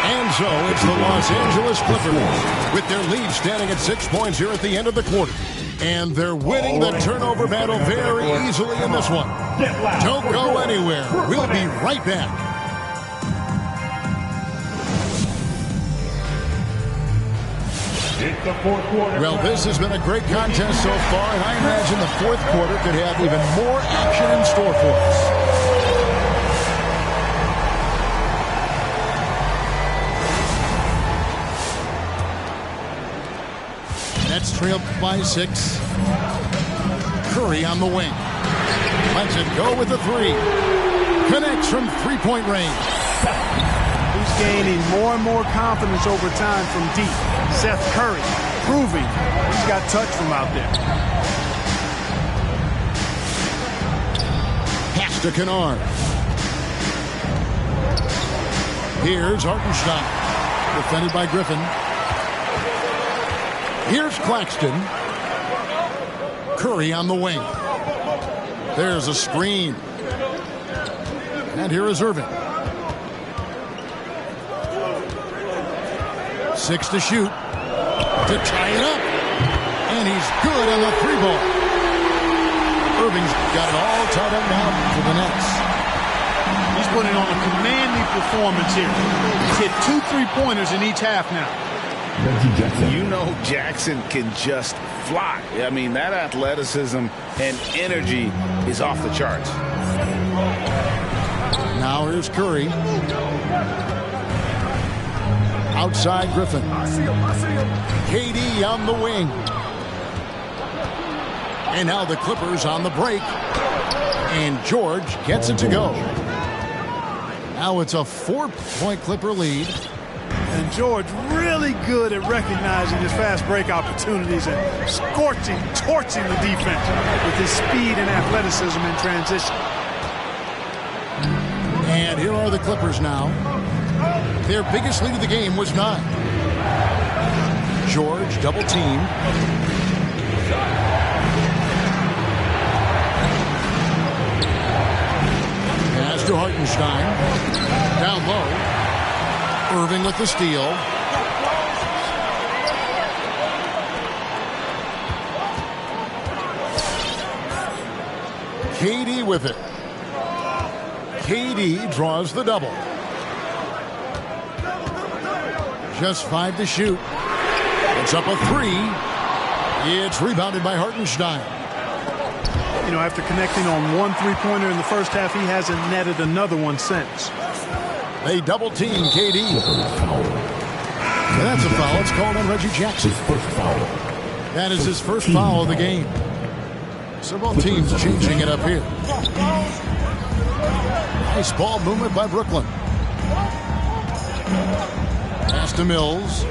Speaker 1: And so it's the Los Angeles Clippers with their lead standing at 6 points here at the end of the quarter. And they're winning the turnover battle very easily in this one. Don't go anywhere. We'll be right back.
Speaker 5: It's the fourth quarter.
Speaker 1: Well, this has been a great contest so far, and I imagine the fourth quarter could have even more action in store for us. Nets trailed by 6. Curry on the wing. Lets it go with the 3. Connects from three-point range.
Speaker 2: He's gaining more and more confidence over time from deep. Seth Curry proving he's got touch from out there.
Speaker 1: Pass to Kennard. Here's Hartenstein. Defended by Griffin. Here's Claxton. Curry on the wing. There's a screen. And here is Irving. 6 to shoot. To tie it up. And he's good on the 3-ball. Irving's got it all tied up now for the Nets.
Speaker 2: He's putting on a commanding performance here. He's hit 2 3-pointers in each half now.
Speaker 3: You know Jackson can just fly. I mean, that athleticism and energy is off the charts.
Speaker 1: Now here's Curry. Outside Griffin. KD on the wing. And now the Clippers on the break. And George gets it to go. Now it's a 4-point Clipper lead.
Speaker 2: And George really good at recognizing his fast break opportunities and torching the defense with his speed and athleticism in transition.
Speaker 1: And here are the Clippers now. Their biggest lead of the game was 9. George double teamed. Pass to Hartenstein. Down low. Irving with the steal. KD with it. KD draws the double. Just 5 to shoot. It's up a 3. It's rebounded by Hartenstein.
Speaker 2: You know, after connecting on 1 3-pointer in the first half, he hasn't netted another one since.
Speaker 1: They double team KD. And that's a foul. It's called on Reggie Jackson. That is his first foul of the game. So both teams changing it up here. Nice ball movement by Brooklyn. Pass to Mills.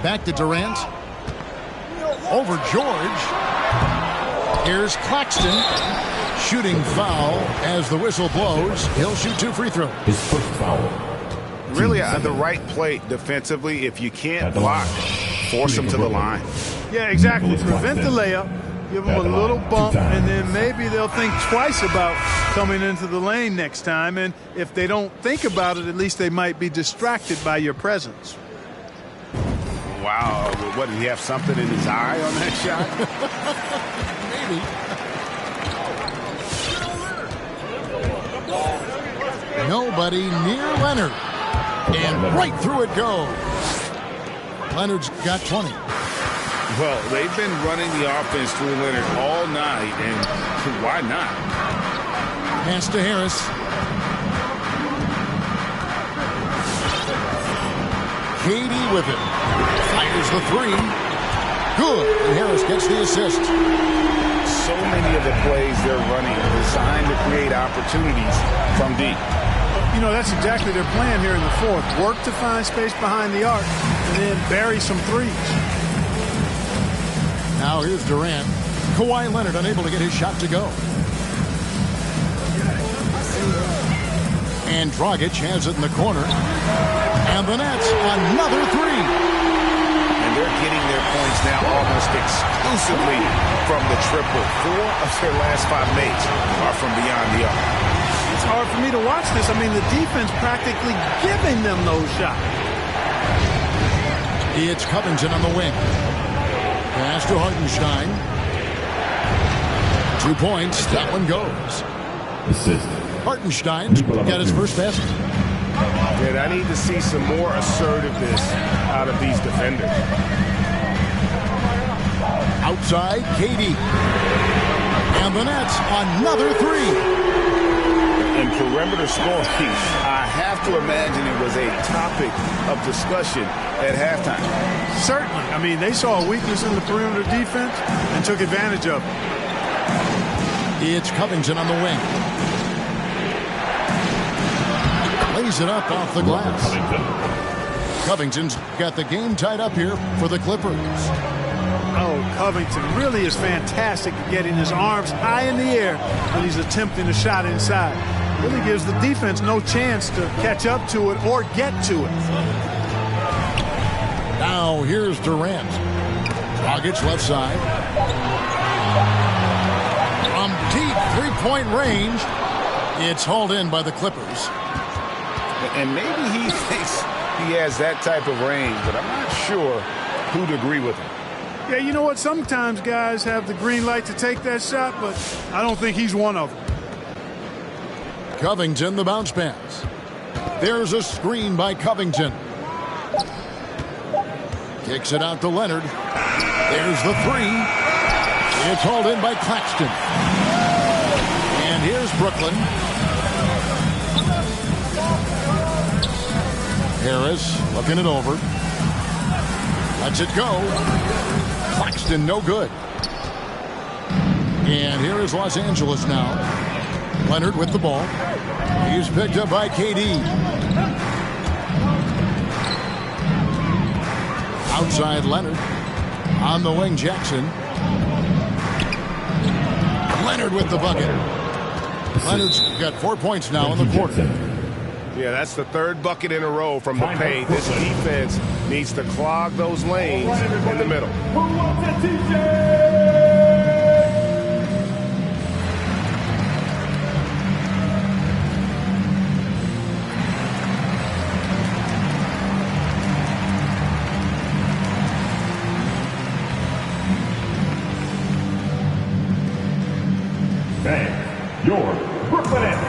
Speaker 1: Back to Durant. Over George. Here's Claxton. Shooting foul as the whistle blows. He'll shoot 2 free throws.
Speaker 5: His first foul.
Speaker 3: Really the right play defensively. If you can't block, force them to the line.
Speaker 2: Yeah, exactly. Prevent the layup. Give them a little bump, and then maybe they'll think twice about coming into the lane next time. And if they don't think about it, at least they might be distracted by your presence.
Speaker 3: Wow. What, did he have something in his eye on that shot?
Speaker 1: Maybe. Nobody near Leonard. And right through it goes. Leonard's got 20.
Speaker 3: Well, they've been running the offense through Leonard all night, and why not?
Speaker 1: Pass to Harris. Katie with it. Fires the three. Good. And Harris gets the assist.
Speaker 3: So many of the plays they're running are designed to create opportunities from deep.
Speaker 2: You know, that's exactly their plan here in the fourth. Work to find space behind the arc and then bury some threes.
Speaker 1: Now here's Durant. Kawhi Leonard unable to get his shot to go. And Dragic has it in the corner. And the Nets, another three.
Speaker 3: And they're getting their points now almost exclusively from the triple. 4 of their last 5 makes are from beyond the arc.
Speaker 2: It's hard for me to watch this. I mean, the defense practically giving them those shots.
Speaker 1: It's Covington on the wing. Pass to Hartenstein. 2 points. That one goes.
Speaker 5: Assist.
Speaker 1: Hartenstein got his first basket.
Speaker 6: And I need to see some more assertiveness out of these defenders.
Speaker 1: Outside, KD. And the Nets, another three.
Speaker 3: In perimeter scoring, I have to imagine it was a topic of discussion at halftime.
Speaker 2: Certainly. I mean, they saw a weakness in the perimeter defense and took advantage of it.
Speaker 1: It's Covington on the wing. Lays it up off the glass. Covington's got the game tied up here for the Clippers.
Speaker 2: Oh, Covington really is fantastic at getting his arms high in the air when he's attempting a shot inside. Really gives the defense no chance to catch up to it or get to it.
Speaker 1: Now here's Durant. Dragic left side. From deep three-point range, it's hauled in by the Clippers.
Speaker 3: And maybe he thinks he has that type of range, but I'm not sure who'd agree with him.
Speaker 2: Yeah, you know what? Sometimes guys have the green light to take that shot, but I don't think he's one of them.
Speaker 1: Covington, the bounce pass. There's a screen by Covington. Kicks it out to Leonard. There's the three. It's hauled in by Claxton. And here's Brooklyn. Harris looking it over. Lets it go. Claxton no good. And here is Los Angeles now. Leonard with the ball. He's picked up by KD. Outside Leonard. On the wing, Jackson. Leonard with the bucket. Leonard's got 4 points now in the quarter.
Speaker 6: Yeah, that's the third bucket in a row from the paint. This defense needs to clog those lanes in the middle.
Speaker 5: Fans, your Brooklyn Nets.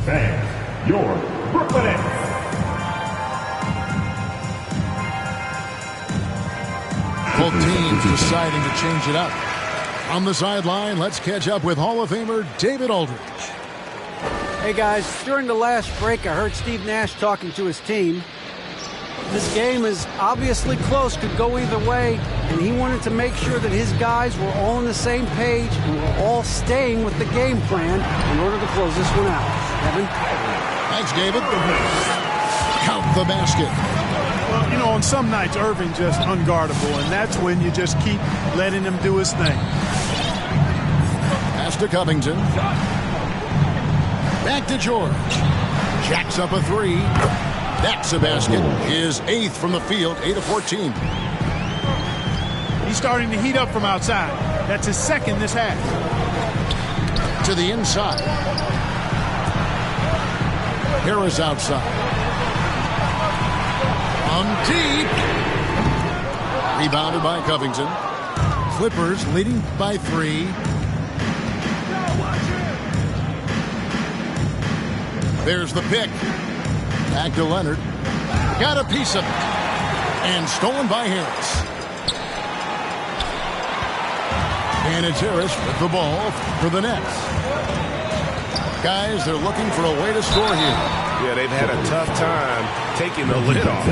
Speaker 5: Fans, your Brooklyn Nets.
Speaker 1: Both teams deciding to change it up. On the sideline, let's catch up with Hall of Famer David Aldridge.
Speaker 4: Hey guys, during the last break I heard Steve Nash talking to his team. This game is obviously close, could go either way, and he wanted to make sure that his guys were all on the same page and were all staying with the game plan in order to close this one out. Kevin?
Speaker 1: Thanks, David. Count the basket.
Speaker 2: Well, you know, on some nights, Irving just unguardable, and that's when you just keep letting him do his thing.
Speaker 1: Pass to Covington. Back to George. Jacks up a three. That's a basket. His 8th from the field, 8 of 14.
Speaker 2: He's starting to heat up from outside. That's his 2nd this half.
Speaker 1: To the inside. Harris outside. Deep. Rebounded by Covington. Clippers leading by 3. There's the pick. Back to Leonard. Got a piece of it. And stolen by Harris. And it's Harris with the ball for the Nets. Guys, they're looking for a way to score here.
Speaker 6: Yeah, they've had a tough time taking the lid off.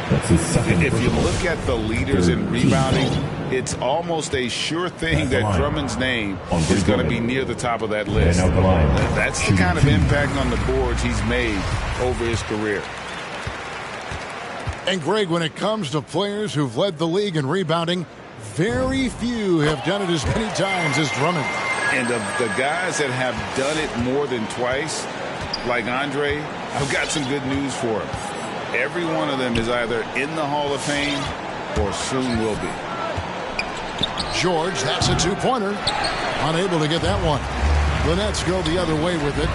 Speaker 5: That's his second.
Speaker 3: If you look at the leaders in rebounding, it's almost a sure thing that Drummond's name is going to be near the top of that list. That's the kind of impact on the boards he's made over his career.
Speaker 1: And Greg, when it comes to players who've led the league in rebounding, very few have done it as many times as Drummond.
Speaker 3: And of the guys that have done it more than twice, like Andre, I've got some good news for him. Every one of them is either in the Hall of Fame or soon will be.
Speaker 1: George, that's a 2-pointer. Unable to get that one. The Nets go the other way with it.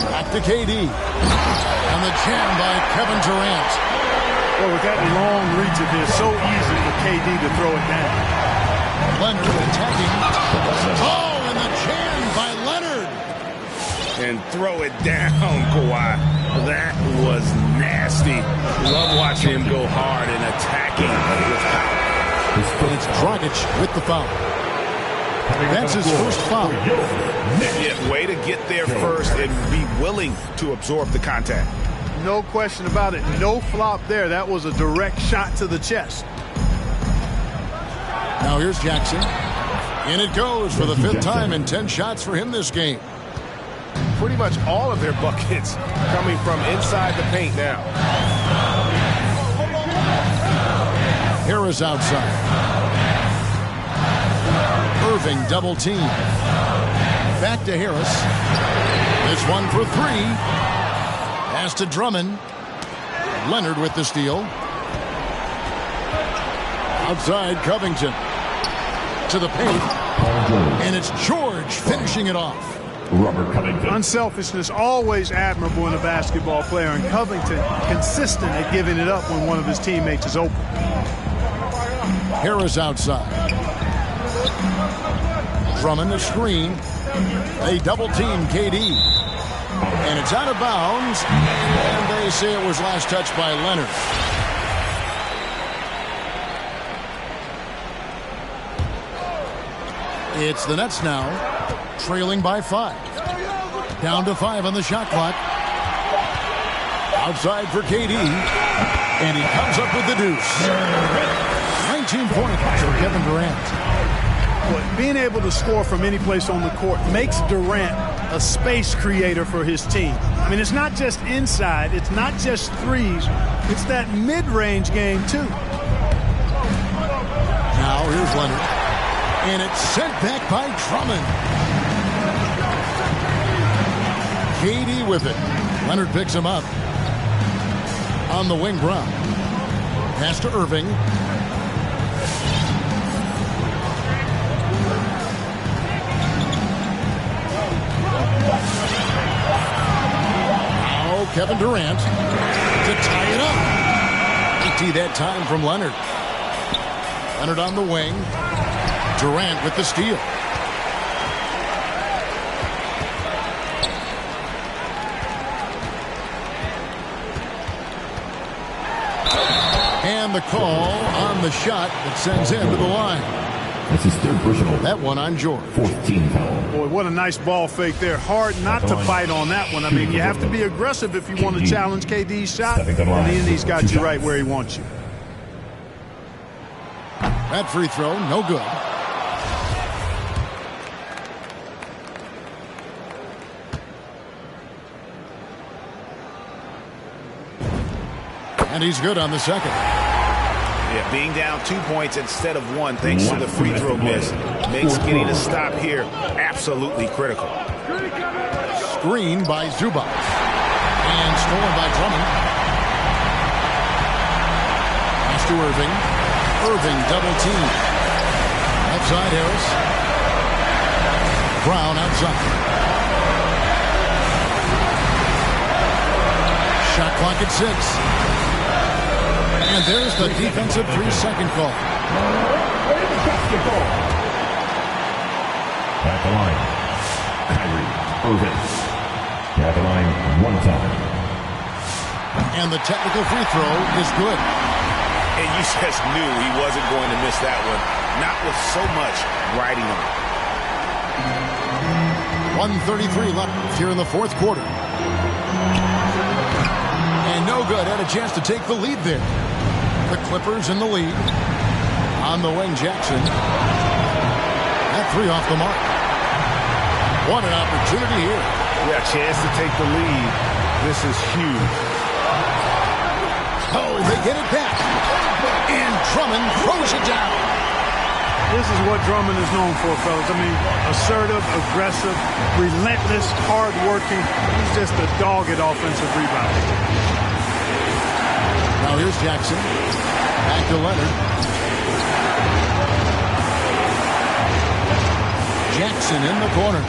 Speaker 1: Back to KD. And the jam by Kevin Durant.
Speaker 2: Well, with that long reach of his, so easy for KD to throw it down.
Speaker 1: Leonard attacking. Oh, and the jam by Leonard.
Speaker 6: And throw it down, Kawhi. That was nasty. Love watching him go hard and attacking with power.
Speaker 1: It's Dragic with the foul. That's his first foul.
Speaker 6: Yeah, way to get there first and be willing to absorb the contact.
Speaker 2: No question about it. No flop there. That was a direct shot to the chest.
Speaker 1: Now here's Jackson. And it goes for the 5th time in 10 shots for him this game.
Speaker 6: Pretty much all of their buckets coming from inside the paint now.
Speaker 1: Harris outside. Irving double team. Back to Harris. This one for 3. Pass to Drummond. Leonard with the steal. Outside Covington. To the paint. And it's George finishing it off.
Speaker 5: Robert Covington.
Speaker 2: Unselfishness always admirable in a basketball player, and Covington consistent at giving it up when one of his teammates is open.
Speaker 1: Harris outside. Drummond a screen. They double team KD. And it's out of bounds. And they say it was last touched by Leonard. It's the Nets now, trailing by 5. Down to 5 on the shot clock. Outside for KD. And he comes up with the deuce. 19 points for Kevin Durant.
Speaker 2: But being able to score from any place on the court makes Durant a space creator for his team. I mean, it's not just inside. It's not just threes. It's that mid-range game, too.
Speaker 1: Now here's Leonard. And it's sent back by Drummond. KD with it. Leonard picks him up. On the wing, Brown. Pass to Irving. Now Kevin Durant to tie it up. 80 that time from Leonard. Leonard on the wing. Durant with the steal. And the call on the shot that sends him to the line.
Speaker 5: That's his third personal.
Speaker 1: That one on George.
Speaker 5: 14 foul.
Speaker 2: Boy, what a nice ball fake there. Hard not to bite on that one. I mean, you have to be aggressive if you want to challenge KD's shot. And he's got you right where he wants you.
Speaker 1: That free throw, no good. And he's good on the second.
Speaker 3: Yeah, being down 2 points instead of 1 thanks to the free throw miss makes getting a stop here absolutely critical.
Speaker 1: Screen by Zubac. And stolen by Drummond. Pass to Irving. Irving double team. Outside Harris. Brown outside. Shot clock at 6. And there's the defensive 3-second call.
Speaker 5: At the line, Kyrie Irving. At the line 1 time.
Speaker 1: And the technical free throw is good.
Speaker 3: And you just knew he wasn't going to miss that one. Not with so much riding on it.
Speaker 1: 1:33 left here in the fourth quarter. And no good. Had a chance to take the lead there. The Clippers in the lead. On the wing, Jackson. That three off the mark. What an opportunity here.
Speaker 3: Yeah, chance to take the lead. This is huge.
Speaker 1: Oh, they get it back. And Drummond throws it down.
Speaker 2: This is what Drummond is known for, fellas. I mean, assertive, aggressive, relentless, hard-working. He's just a dogged offensive rebounder.
Speaker 1: Now here's Jackson. Back to Leonard. Jackson in the corner.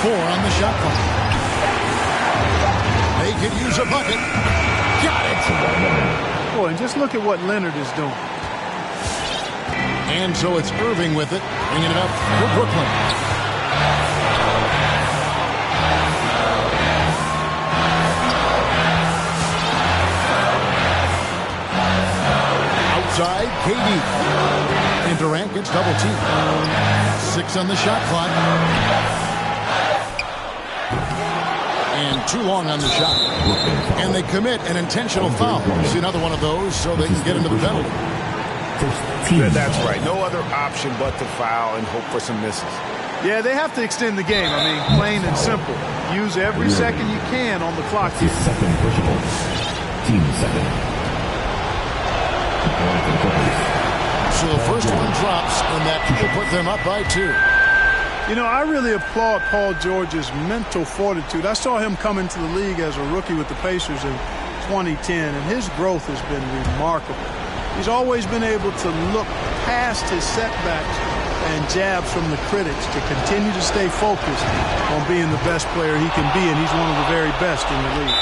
Speaker 1: 4 on the shot clock. They could use a bucket. Got it.
Speaker 2: Boy, and just look at what Leonard is doing.
Speaker 1: And so it's Irving with it, bringing it up for Brooklyn. Outside, KD. And Durant gets double teamed. 6 on the shot clock. And too long on the shot. And they commit an intentional foul. See another one of those so they can get into the penalty.
Speaker 3: That's right. No other option but to foul and hope for some misses.
Speaker 2: Yeah, they have to extend the game. I mean, plain and simple. Use every second you can on the clock here.
Speaker 5: Second personal. Team second.
Speaker 1: So the first one drops, and that will put them up by 2.
Speaker 2: You know, I really applaud Paul George's mental fortitude. I saw him come into the league as a rookie with the Pacers in 2010, and his growth has been remarkable. He's always been able to look past his setbacks and jabs from the critics to continue to stay focused on being the best player he can be, and he's one of the very best in the league.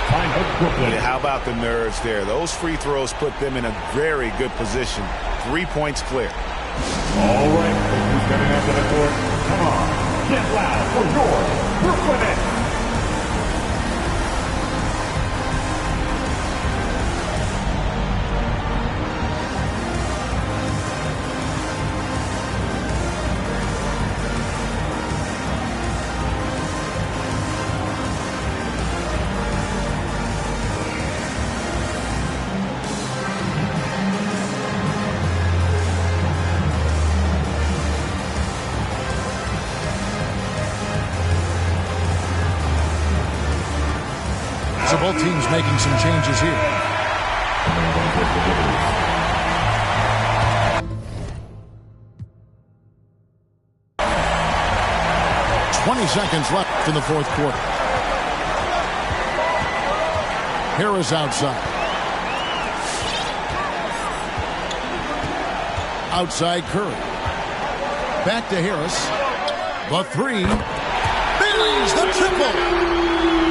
Speaker 3: Yeah, how about the nerves there? Those free throws put them in a very good position. 3 points clear.
Speaker 5: All right, who's coming out to the court? Come on, get loud for your Brooklyn Nets.
Speaker 1: So both teams making some changes here. 20 seconds left in the fourth quarter. Harris outside. Outside Curry. Back to Harris. The three. Buries the triple.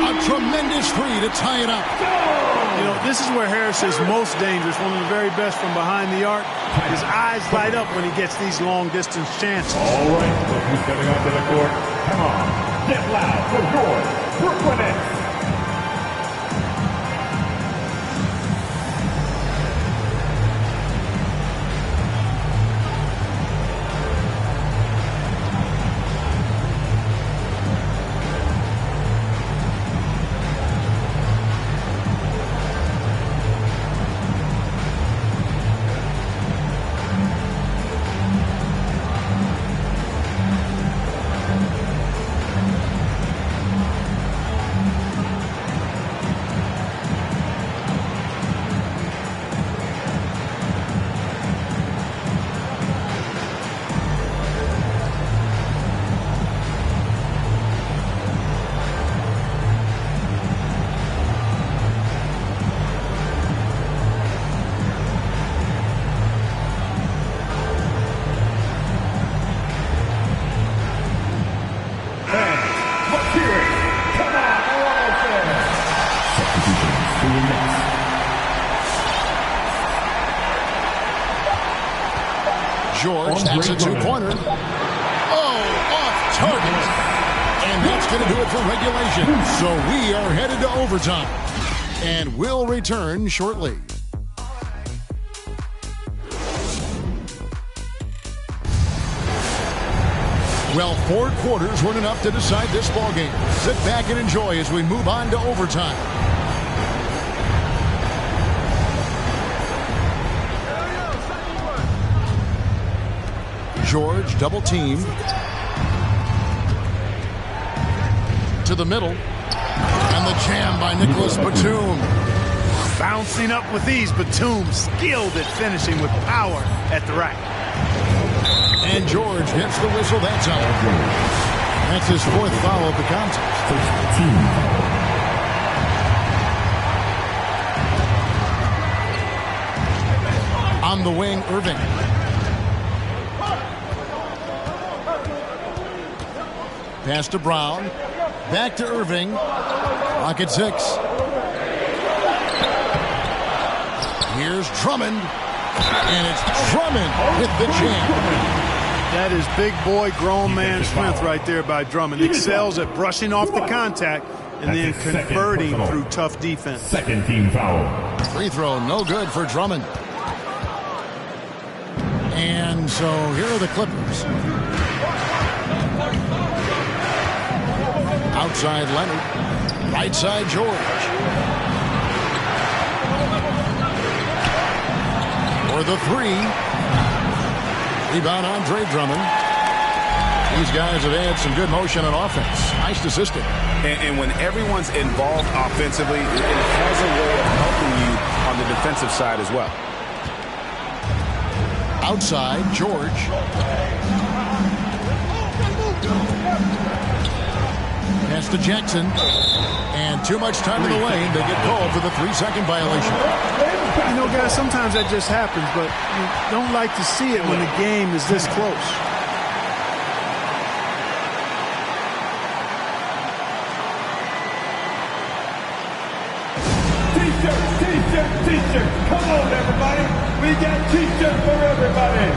Speaker 1: A tremendous three to tie it up.
Speaker 2: You know, this is where Harris is most dangerous, one of the very best from behind the arc. His eyes light up when he gets these long-distance chances.
Speaker 5: All right, look who's coming out to the court. Come on, get loud for your Brooklyn Nets.
Speaker 1: George, that's a two-pointer. Oh, off target. And that's going to do it for regulation. So we are headed to overtime. And we'll return shortly. Well, 4 quarters weren't enough to decide this ballgame. Sit back and enjoy as we move on to overtime. George double teamed. To the middle. And the jam by Nicholas Batum.
Speaker 2: Bouncing up with ease, Batum skilled at finishing with power at the rack.
Speaker 1: And George hits the whistle that time. That's his 4th foul of the contest. On the wing, Irving. Pass to Brown. Back to Irving. Clock at 6. Here's Drummond. And it's Drummond with the jam.
Speaker 2: That is big boy, grown man strength right there by Drummond. Excels at brushing off the contact and then converting through tough defense.
Speaker 5: Second team foul.
Speaker 1: Free throw, no good for Drummond. And so here are the Clippers. Outside Leonard. Right side George. For the 3. Rebound Andre Drummond. These guys have had some good motion on offense. Nice assistant.
Speaker 3: And when everyone's involved offensively, it has a way of helping you on the defensive side as well.
Speaker 1: Outside, George. Pass to Jackson. And too much time in the lane. They get called for the 3-second violation.
Speaker 2: You know, guys, sometimes that just happens, but you don't like to see it when the game is this close.
Speaker 5: T-shirt. Come on, everybody. We got T-shirts for everybody.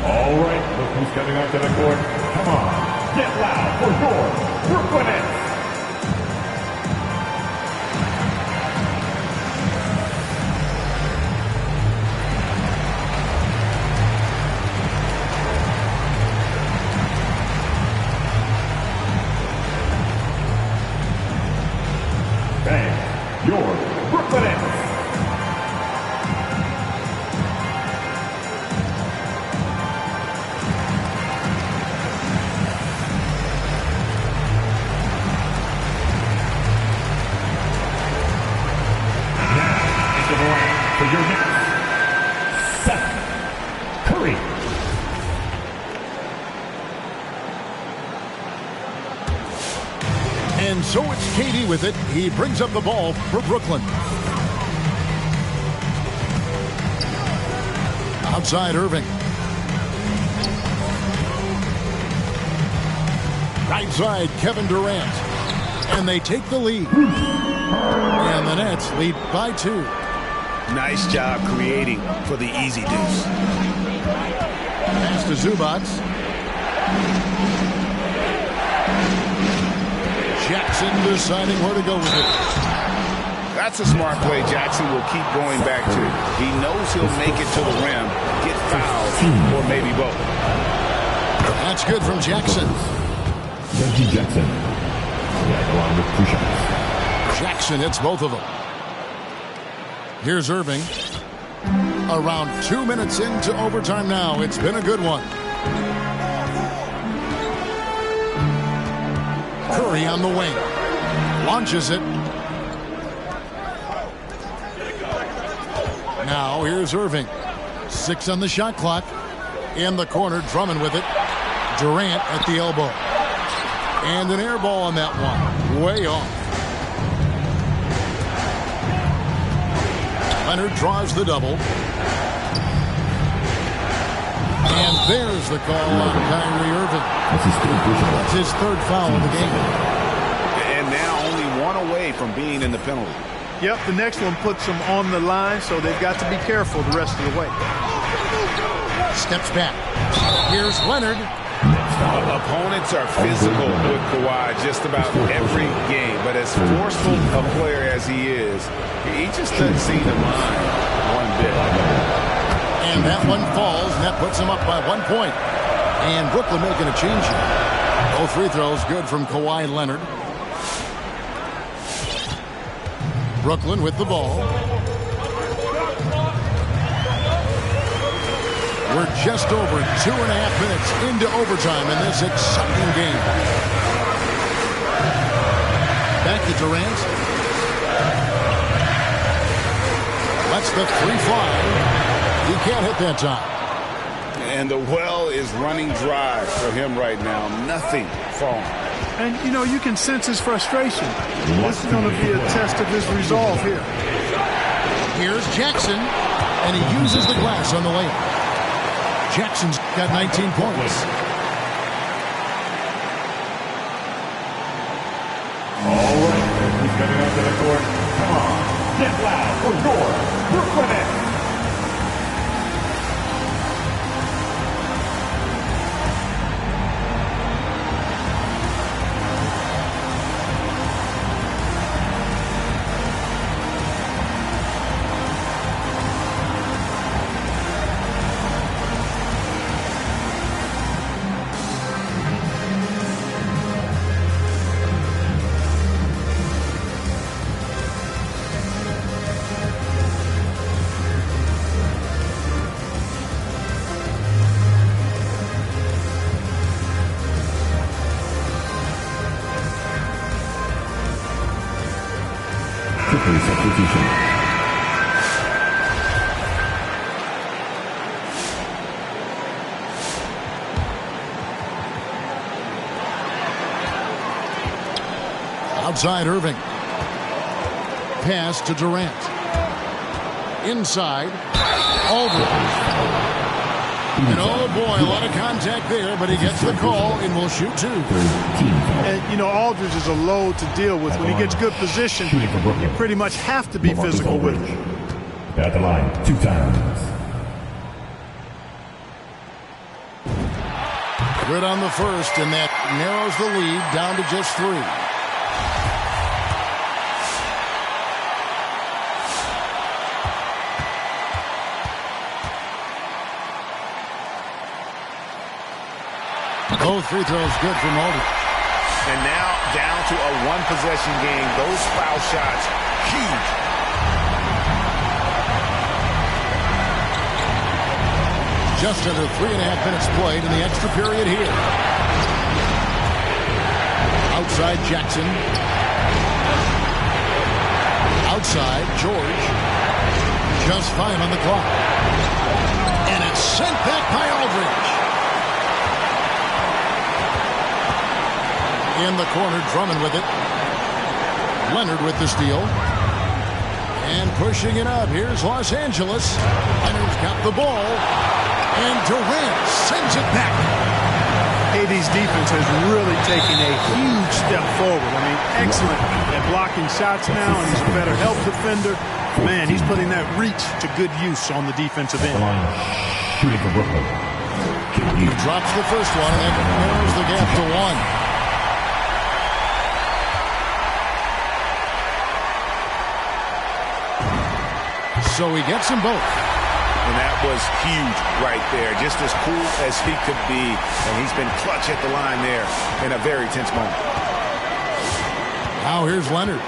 Speaker 5: All right, look who's coming onto the court. Come on, get loud for your Brooklyn Nets. Bang, your Brooklyn Nets. For your Knicks, Seth Curry.
Speaker 1: And so it's KD with it. He brings up the ball for Brooklyn. Outside Irving. Right side Kevin Durant. And they take the lead. And the Nets lead by 2.
Speaker 6: Nice job creating for the easy deuce.
Speaker 1: Pass to Zubats. Jackson deciding where to go with it.
Speaker 3: That's a smart play Jackson will keep going back to. He knows he'll make it to the rim, get fouled, or maybe both.
Speaker 1: That's good from Jackson.
Speaker 5: Reggie Jackson. Along with 2 shots.
Speaker 1: Jackson hits both of them. Here's Irving. Around 2 minutes into overtime now. It's been a good one. Curry on the wing. Launches it. Now here's Irving. 6 on the shot clock. In the corner, Drummond with it. Durant at the elbow. And an air ball on that one. Way off. Leonard draws the double. There's the call on Kyrie Irving. That's his third foul of the game.
Speaker 3: And now only one away from being in the penalty.
Speaker 2: Yep, the next one puts them on the line, so they've got to be careful the rest of the way.
Speaker 1: Steps back. Here's Leonard.
Speaker 3: Opponents are physical with Kawhi just about every game, but as forceful a player as he is, he just doesn't seem to mind one bit.
Speaker 1: And that one falls, and that puts him up by 1 point. And Brooklyn making a change here. Both free throws good from Kawhi Leonard. Brooklyn with the ball. We're just over 2.5 minutes into overtime in this exciting game. Back to Durant. Lets the three fly. He can't hit that time.
Speaker 3: And the well is running dry for him right now. Nothing falling.
Speaker 2: And, you know, you can sense his frustration. This is going to be a test of his resolve here.
Speaker 1: Here's Jackson, and he uses the glass on the layup. Jackson's got 19 points.
Speaker 5: All right, he's coming onto the court. Come on, get loud for your Brooklyn Nets. Substitution.
Speaker 1: Outside Irving. Pass to Durant. Inside. Aldridge. And oh boy, a lot of contact there, but he gets the call and will shoot two.
Speaker 2: And, you know, Aldridge is a load to deal with. When he gets good position, you pretty much have to be physical with him.
Speaker 5: At the line, 2 times.
Speaker 1: Good on the first, and that narrows the lead down to just 3. Both free throws good from Aldridge.
Speaker 3: And now down to a one-possession game. Those foul shots, huge.
Speaker 1: Just under 3.5 minutes played in the extra period here. Outside Jackson. Outside George. Just 5 on the clock. And it's sent back by Aldridge. In the corner, Drummond with it. Leonard with the steal. And pushing it up. Here's Los Angeles. Leonard's got the ball. And Durant sends it back.
Speaker 2: KD's defense has really taken a huge step forward. I mean, excellent at blocking shots now, and he's a better help defender. Man, he's putting that reach to good use on the defensive end.
Speaker 5: Shooting for Brooklyn.
Speaker 1: He drops the first one, and that narrows the gap to 1. So he gets them both.
Speaker 3: And that was huge right there. Just as cool as he could be. And he's been clutch at the line there in a very tense moment.
Speaker 1: Now here's Leonard.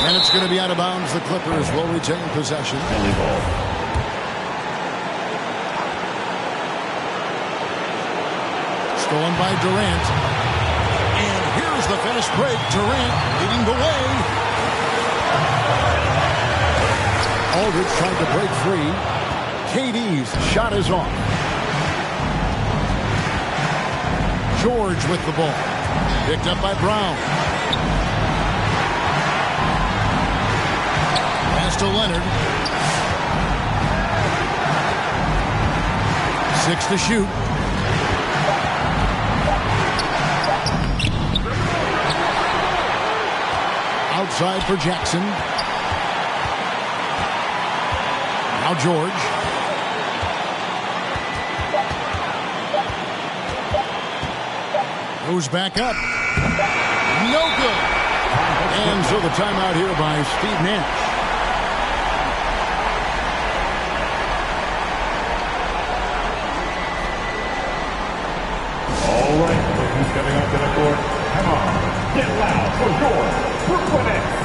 Speaker 1: And it's going to be out of bounds. The Clippers will retain possession. Stolen by Durant. Here's the fast break. Durant leading the way. Aldridge tried to break free. KD's shot is off. George with the ball. Picked up by Brown. Pass to Leonard. 6 to shoot. Outside for Jackson. Now George. Goes back up. No good. And so the timeout here by Steve Nash.
Speaker 5: All right, look who's coming up to the court. Come on, get loud for your Brooklyn Nets.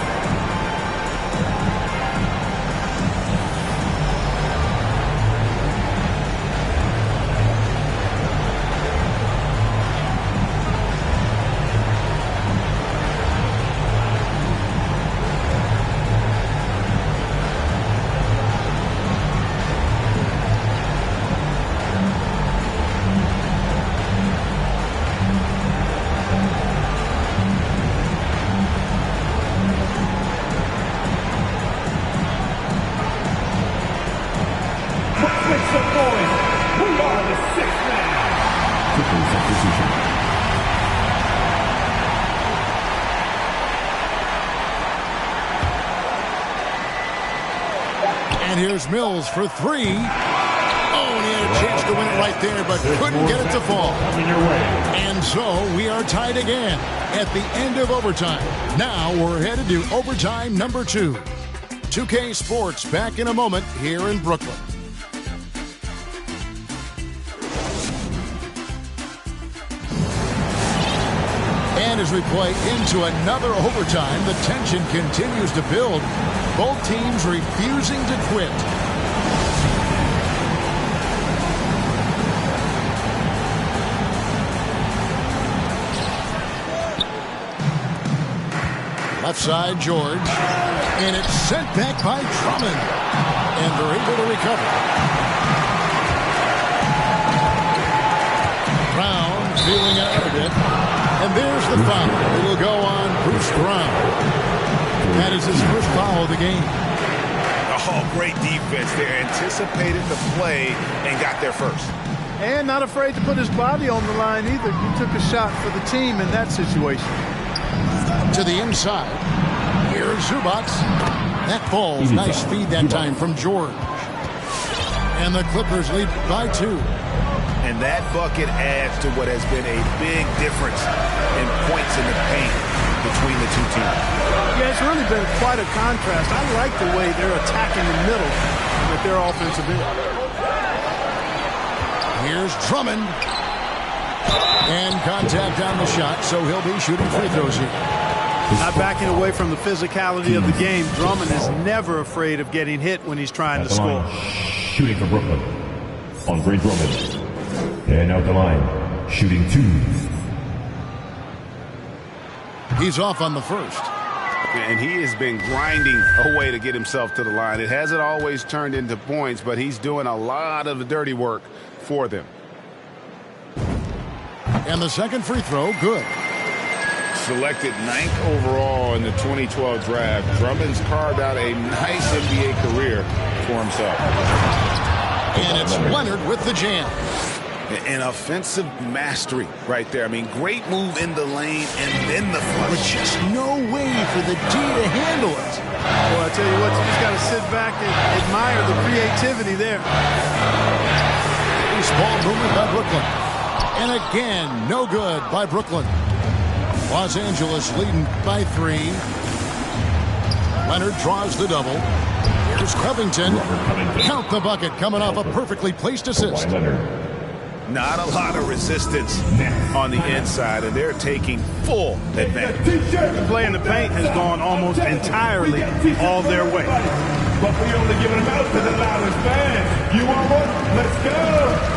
Speaker 1: And here's Mills for 3. Oh, and he had a chance to win it right there, but couldn't get it to fall. And so we are tied again at the end of overtime. Now we're headed to overtime number 2. 2K Sports back in a moment here in Brooklyn. And as we play into another overtime, the tension continues to build. Both teams refusing to quit. Left side, George. And it's sent back by Drummond. And they're able to recover. Brown feeling it a bit. And there's the foul. It will go on Bruce Brown. That is his first foul of the game.
Speaker 3: Oh, great defense there. Anticipated the play and got there first.
Speaker 2: And not afraid to put his body on the line either. He took a shot for the team in that situation.
Speaker 1: To the inside. Here's Zubats. That falls. Nice speed that time from George. And the Clippers lead by 2.
Speaker 3: And that bucket adds to what has been a big difference in points in the paint between the two teams.
Speaker 2: Yeah, it's really been quite a contrast. I like the way they're attacking the middle with their offensive end.
Speaker 1: Here's Drummond. And contact on the shot, so he'll be shooting free throws here.
Speaker 2: Not backing away from the physicality of the game. Drummond is never afraid of getting hit when he's trying to score.
Speaker 5: Shooting for Brooklyn. Andre Drummond. And out the line. Shooting 2.
Speaker 1: He's off on the first.
Speaker 3: And he has been grinding away to get himself to the line. It hasn't always turned into points, but he's doing a lot of the dirty work for them.
Speaker 1: And the second free throw, good.
Speaker 3: Selected 9th overall in the 2012 draft, Drummond's carved out a nice NBA career for himself.
Speaker 1: And it's Leonard with the jam.
Speaker 3: An offensive mastery right there. I mean, great move in the lane and then the flush.
Speaker 1: But just no way for the D to handle it.
Speaker 2: Well, I tell you what, you just got to sit back and admire the creativity there.
Speaker 1: Loose ball movement by Brooklyn. And again, no good by Brooklyn. Los Angeles leading by 3. Leonard draws the double. Here's Covington. Count the bucket coming off a perfectly placed assist.
Speaker 3: Not a lot of resistance on the inside, and they're taking full advantage.
Speaker 2: The play in the paint has gone almost entirely all their way.
Speaker 5: But we only giving them out to the loudest fans. You want one? Let's go!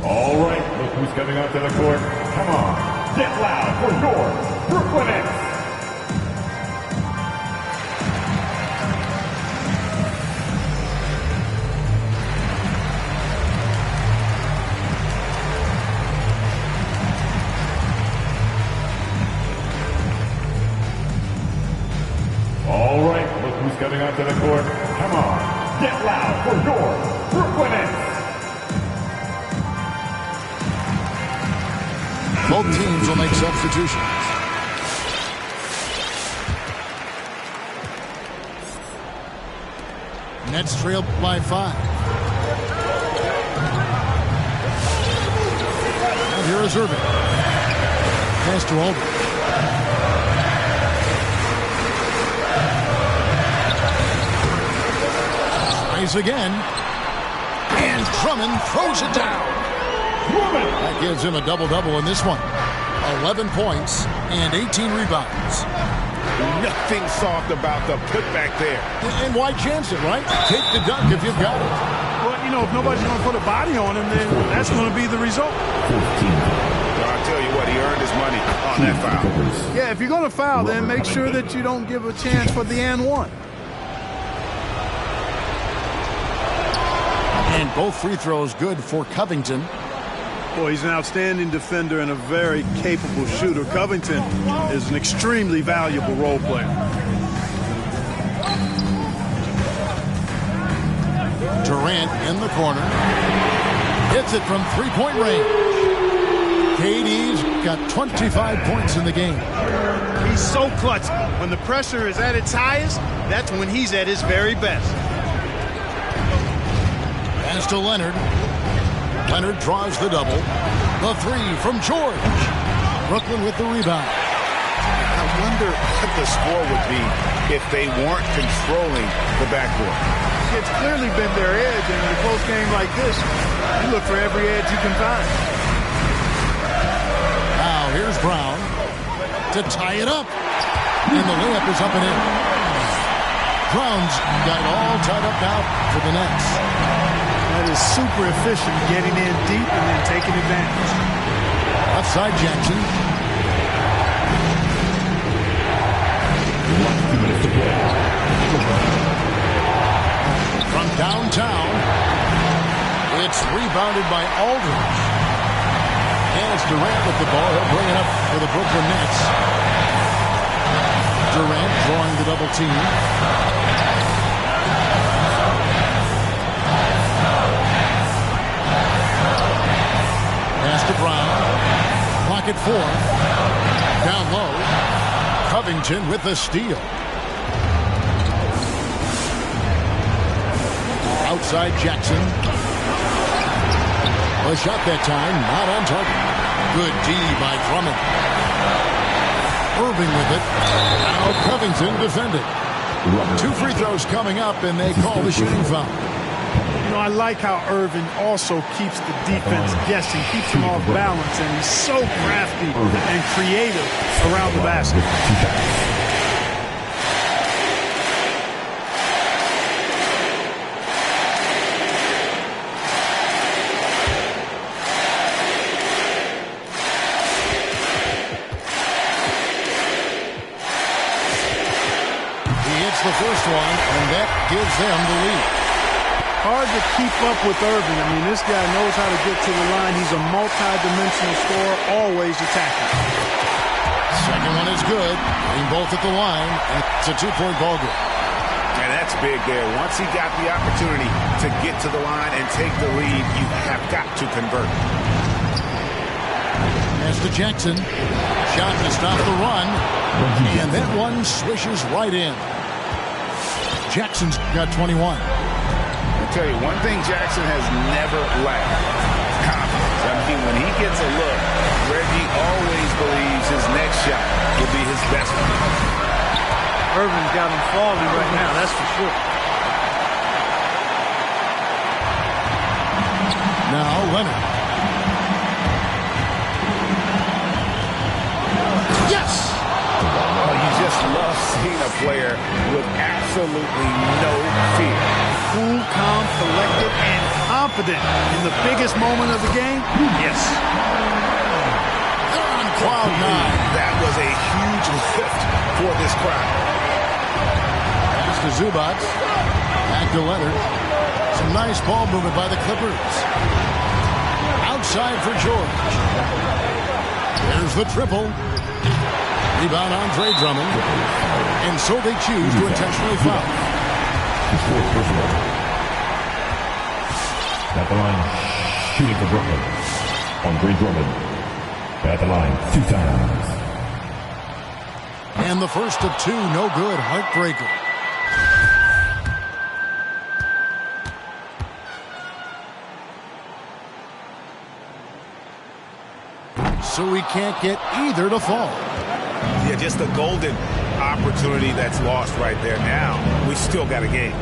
Speaker 5: All right, look who's coming out to the court. Come on, get loud for your Brooklyn Nets.
Speaker 1: Both teams will make substitutions. Nets trail by 5. And here is Irving. Pass to Aldridge. Tries again. And Drummond throws it down. That gives him a double-double in this one. 11 points and 18 rebounds.
Speaker 3: Nothing soft about the putback there.
Speaker 1: And why chance it, right? Take the dunk if you've got it.
Speaker 2: Well, you know, if nobody's going to put a body on him, then that's going to be the result.
Speaker 3: Well, I'll tell you what, he earned his money on that foul.
Speaker 2: Yeah, if you're going to foul, then make sure that you don't give a chance for the and one.
Speaker 1: And both free throws good for Covington.
Speaker 2: Boy, he's an outstanding defender and a very capable shooter. Covington is an extremely valuable role player.
Speaker 1: Durant in the corner. Hits it from three-point range. KD's got 25 points in the game.
Speaker 2: He's so clutch. When the pressure is at its highest, that's when he's at his very best.
Speaker 1: Pass to Leonard. Leonard draws the double. The three from George. Brooklyn with the rebound.
Speaker 3: I wonder what the score would be if they weren't controlling the backcourt.
Speaker 2: It's clearly been their edge, and in a close game like this, you look for every edge you can find.
Speaker 1: Now here's Brown to tie it up. And the layup is up and in. Brown's got it all tied up now for the Nets.
Speaker 2: That is super efficient, getting in deep and then taking advantage.
Speaker 1: Outside Jackson. From downtown, it's rebounded by Aldridge. And it's Durant with the ball. He'll bring it up for the Brooklyn Nets. Durant drawing the double team. Pass to Brown. Pocket 4. Down low. Covington with the steal. Outside Jackson. A shot that time, not on target. Good D by Drummond. Irving with it. Now Covington defended. 2 free throws coming up, and they call the shooting foul.
Speaker 2: You know, I like how Irving also keeps the defense guessing, keeps them off balance, and he's so crafty and creative around the basket.
Speaker 1: He hits the first one, and that gives them the lead.
Speaker 2: Hard to keep up with Irving. I mean, this guy knows how to get to the line. He's a multi-dimensional scorer, always attacking.
Speaker 1: Second one is good. Being both at the line. It's a 2-point ball game.
Speaker 3: And that's big there. Once he got the opportunity to get to the line and take the lead, you have got to convert.
Speaker 1: Pass to Jackson. Shot to stop the run. And that one swishes right in. Jackson's got 21.
Speaker 3: I'll tell you, one thing Jackson has never lacked, confidence. I mean, when he gets a look, Reggie always believes his next shot will be his best one.
Speaker 2: Irving's got him falling right now, that's for sure.
Speaker 1: Now Leonard. Yes!
Speaker 3: Oh, you just love seeing a player with absolutely no fear.
Speaker 2: Cool, calm, collected, and confident in the biggest moment of the game? Yes.
Speaker 1: They're on cloud 9.
Speaker 3: That was a huge lift for this crowd.
Speaker 1: Pass to Zubac. Back to Leonard. Some nice ball movement by the Clippers. Outside for George. There's the triple. Rebound Andre Drummond. And so they choose to intentionally foul.
Speaker 5: At the line, shooting for Brooklyn. Andre Drummond. At the line 2 times.
Speaker 1: And the first of 2, no good. Heartbreaker. So we can't get either to fall.
Speaker 6: Yeah, just a golden opportunity that's lost right there. Now, we still got a game.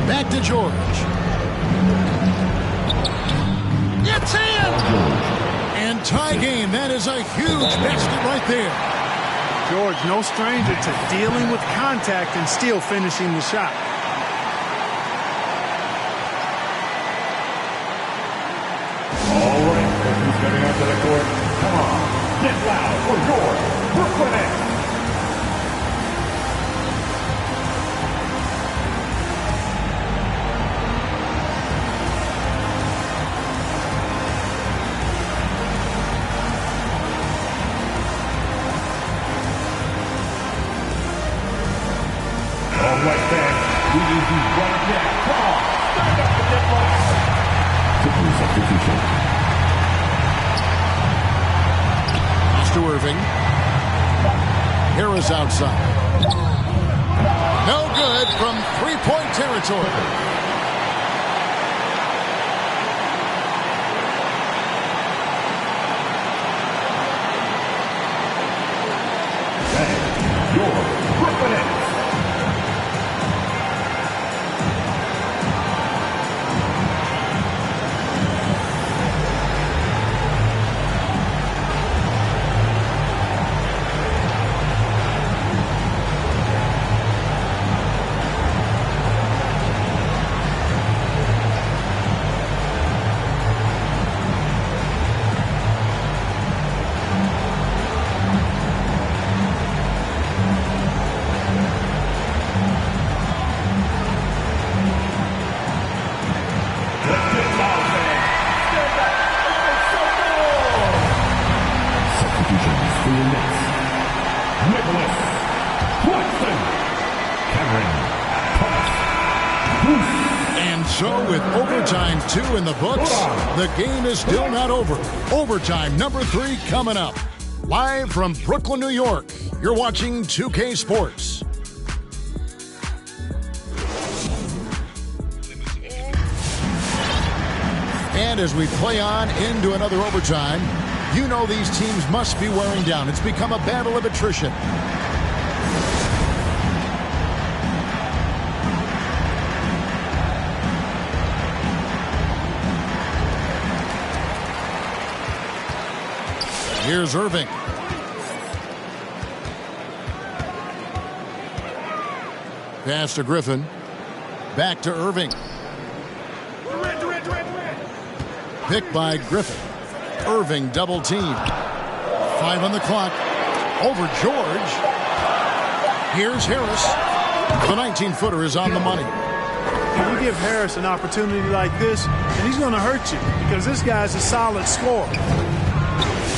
Speaker 1: Back to George. It's in! And tie game. That is a huge basket right there.
Speaker 2: George, no stranger to dealing with contact and still finishing the shot.
Speaker 5: All right, who's coming out to the court? Come on, get loud for your Brooklyn Nets. All right, fans, we need you right now. Come on, stand up and get loud. Substitution.
Speaker 1: To Irving. Harris outside. No good from three-point territory.
Speaker 5: And your Brooklyn Nets.
Speaker 1: So with overtime 2 in the books, the game is still not over. Overtime number 3 coming up. Live from Brooklyn, New York, you're watching 2K Sports. And as we play on into another overtime, you know these teams must be wearing down. It's become a battle of attrition. Here's Irving. Pass to Griffin. Back to Irving. Picked by Griffin. Irving double team. 5 on the clock. Over George. Here's Harris. The 19-footer is on the money.
Speaker 2: You give Harris an opportunity like this, and he's going to hurt you because this guy's a solid scorer.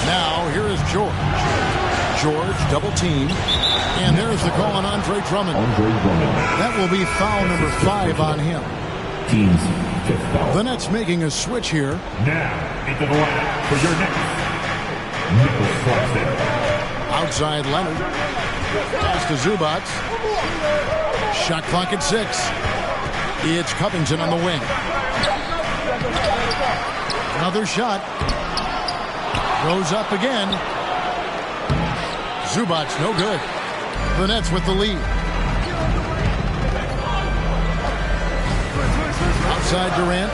Speaker 1: Now, here is George. George, double team. And there's the call on Andre Drummond. That will be foul number 5 on him.
Speaker 5: Team's 5th foul.
Speaker 1: The Nets making a switch here.
Speaker 5: Now, into the lineup for your Nets. Nicholas Claxton.
Speaker 1: Outside Leonard. Pass to Zubats. Shot clock at 6. It's Covington on the wing. Another shot. Goes up again. Zubats, no good. The Nets with the lead. Outside Durant.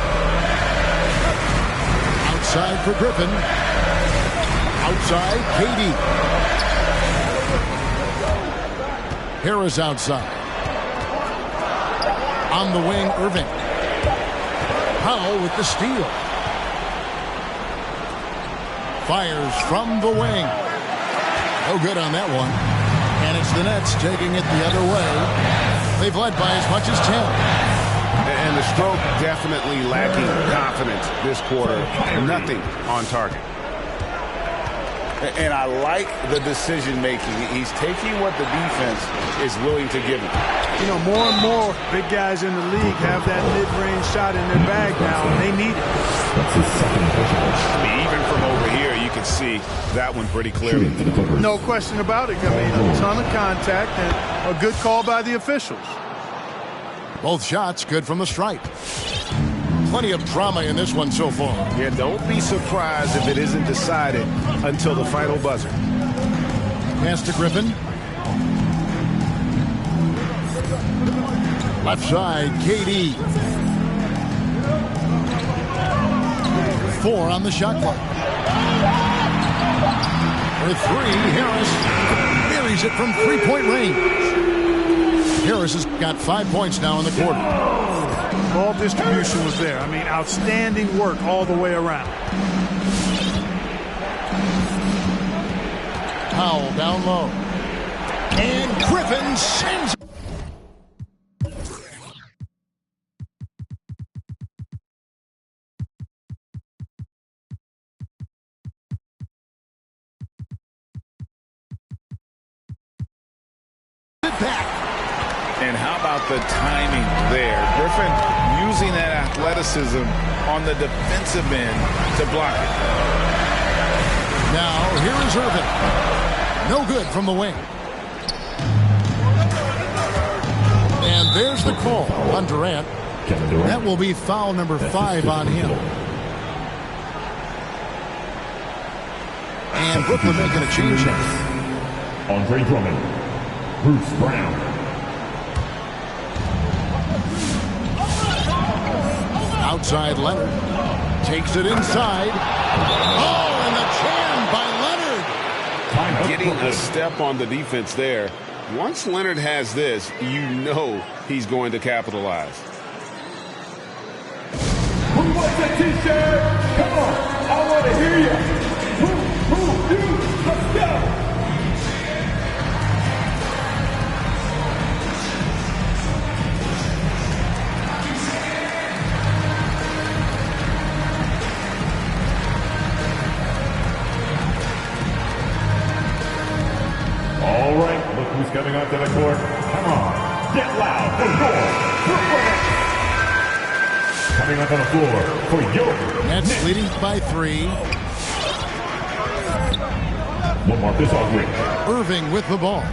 Speaker 1: Outside for Griffin. Outside, KD. Harris outside. On the wing, Irving. Powell with the steal. Fires from the wing. No good on that one. And it's the Nets taking it the other way. They've led by as much as 10.
Speaker 6: And the stroke definitely lacking confidence this quarter. Nothing on target. And I like the decision-making. He's taking what the defense is willing to give him.
Speaker 2: You know, more and more big guys in the league have that mid-range shot in their bag now, and they need it.
Speaker 5: That's his second personal
Speaker 3: see that one pretty clearly.
Speaker 2: No question about it. I mean, a ton of contact and a good call by the officials.
Speaker 1: Both shots good from the stripe. Plenty of drama in this one so far.
Speaker 6: Yeah, don't be surprised if it isn't decided until the final buzzer.
Speaker 1: Pass to Griffin. Left side, KD. 4 on the shot clock. For 3, Harris buries it from three-point range. Harris has got 5 points now in the quarter.
Speaker 2: Ball distribution was there. I mean, outstanding work all the way around.
Speaker 1: Powell down low. And Griffin sends it. Back.
Speaker 3: And how about the timing there? Griffin using that athleticism on the defensive end to block it.
Speaker 1: Now, here is Irving. No good from the wing. And there's the call on Durant. That will be foul number 5 on him. And Brooklyn making a change here.
Speaker 5: Andre Drummond. Bruce Brown.
Speaker 1: Outside Leonard. Takes it inside. Oh, and the jam by Leonard.
Speaker 6: Getting a step on the defense there. Once Leonard has this, you know he's going to capitalize.
Speaker 5: Who wants a t-shirt? Come on, I want to hear you. Who, you, let's go. All right, look who's coming onto the court. Come on, get loud for Brooklyn. Coming onto the floor for your
Speaker 1: Nets leading by 3.
Speaker 5: We'll mark this off with
Speaker 1: Irving with the ball.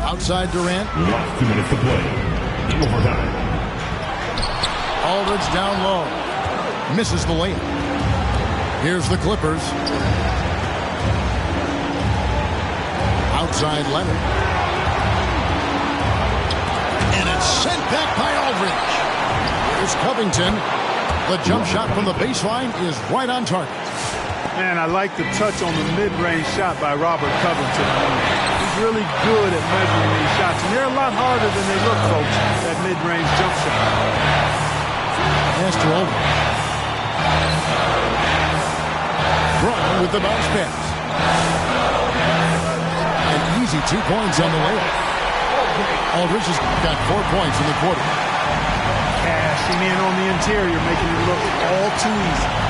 Speaker 1: Outside Durant.
Speaker 5: last 2 minutes to play. In overtime.
Speaker 1: Aldridge down low. Misses the layup. Here's the Clippers. Outside Leonard. And it's sent back by Aldridge. Here's Covington. The jump shot from the baseline is right on target.
Speaker 2: Man, I like the touch on the mid-range shot by Robert Covington. He's really good at measuring these shots, and they're a lot harder than they look, folks, that mid-range jump shot.
Speaker 1: Pass to Aldridge. Brown with the bounce pass. An easy 2 points on the layup. Aldridge has got 4 points in the quarter.
Speaker 2: Cashing in on the interior, making it look all too easy.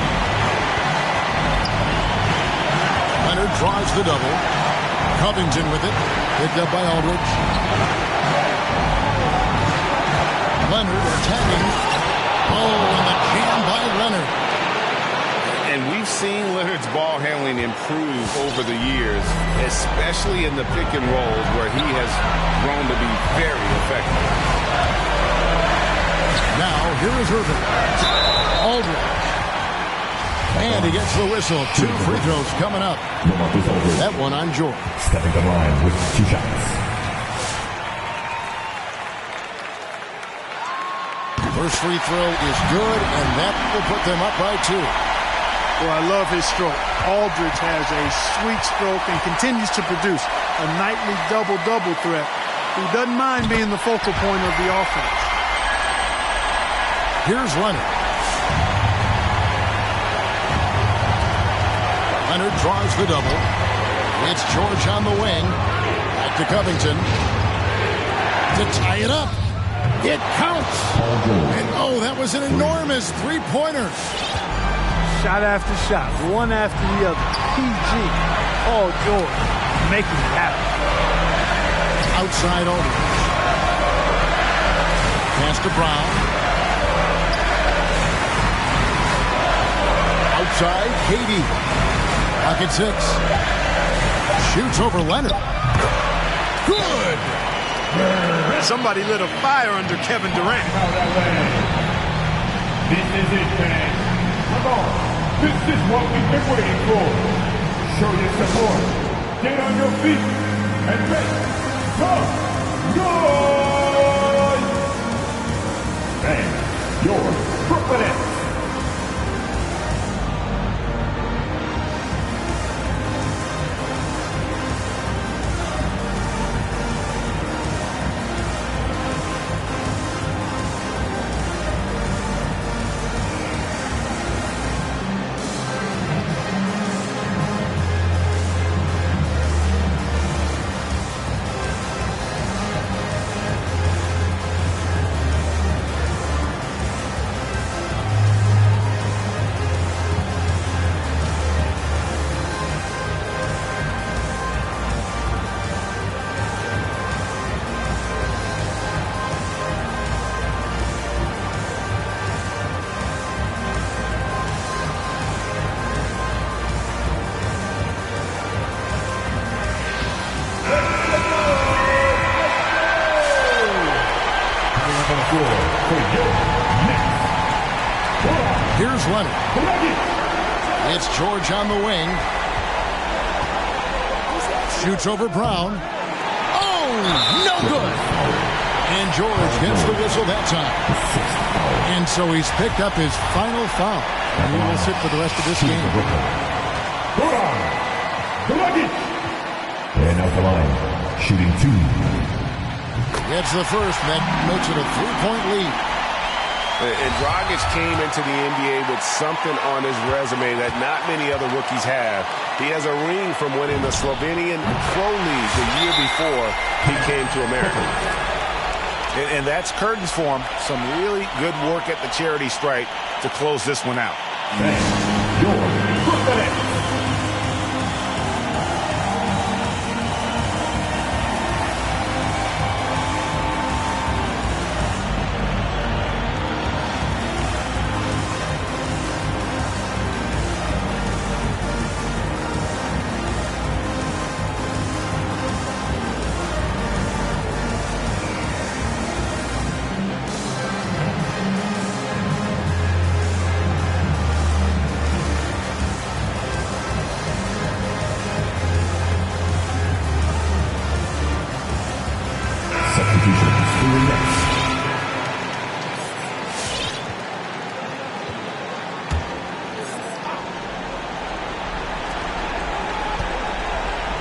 Speaker 1: Leonard draws the double. Covington with it. Picked up by Aldridge. Leonard attacking. Oh, and the jam by Leonard.
Speaker 3: And we've seen Leonard's ball handling improve over the years, especially in the pick and rolls where he has grown to be very effective.
Speaker 1: Now, here is Irving. Aldridge. And he gets the whistle. 2 free throws coming up.
Speaker 5: We'll mark this off with
Speaker 1: That one on George.
Speaker 5: stepping the line with 2 shots.
Speaker 1: First free throw is good, and that will put them up by 2.
Speaker 2: Well, I love his stroke. Aldridge has a sweet stroke and continues to produce a nightly double-double threat. He doesn't mind being the focal point of the offense.
Speaker 1: Here's Leonard. Leonard draws the double. It's George on the wing. Back to Covington. To tie it up. It counts. And oh, that was an enormous three-pointer.
Speaker 2: Shot after shot, one after the other. PG. Paul George making it happen.
Speaker 1: Outside Aldridge. Pass to Brown. Outside KD. Clock at 6. Shoots over Leonard. Good!
Speaker 2: Somebody lit a fire under Kevin Durant.
Speaker 5: This is it, man. Come on. This is what we've been waiting for. Show your support. Get on your feet and make some noise. And your Brooklyn Nets.
Speaker 1: Here's Leonard. It's George on the wing. Shoots over Brown. Oh, no good. And George gets the whistle that time. And so he's picked up his final foul. And he will sit for the rest of this game.
Speaker 5: And out the line, shooting 2.
Speaker 1: Gets the first, and that makes it a 3-point lead.
Speaker 6: And Dragic came into the NBA with something on his resume that not many other rookies have. He has a ring from winning the Slovenian Pro League the year before he came to America. And that's curtains for him. Some really good work at the charity stripe to close this one out.
Speaker 5: Your Brooklyn Nets.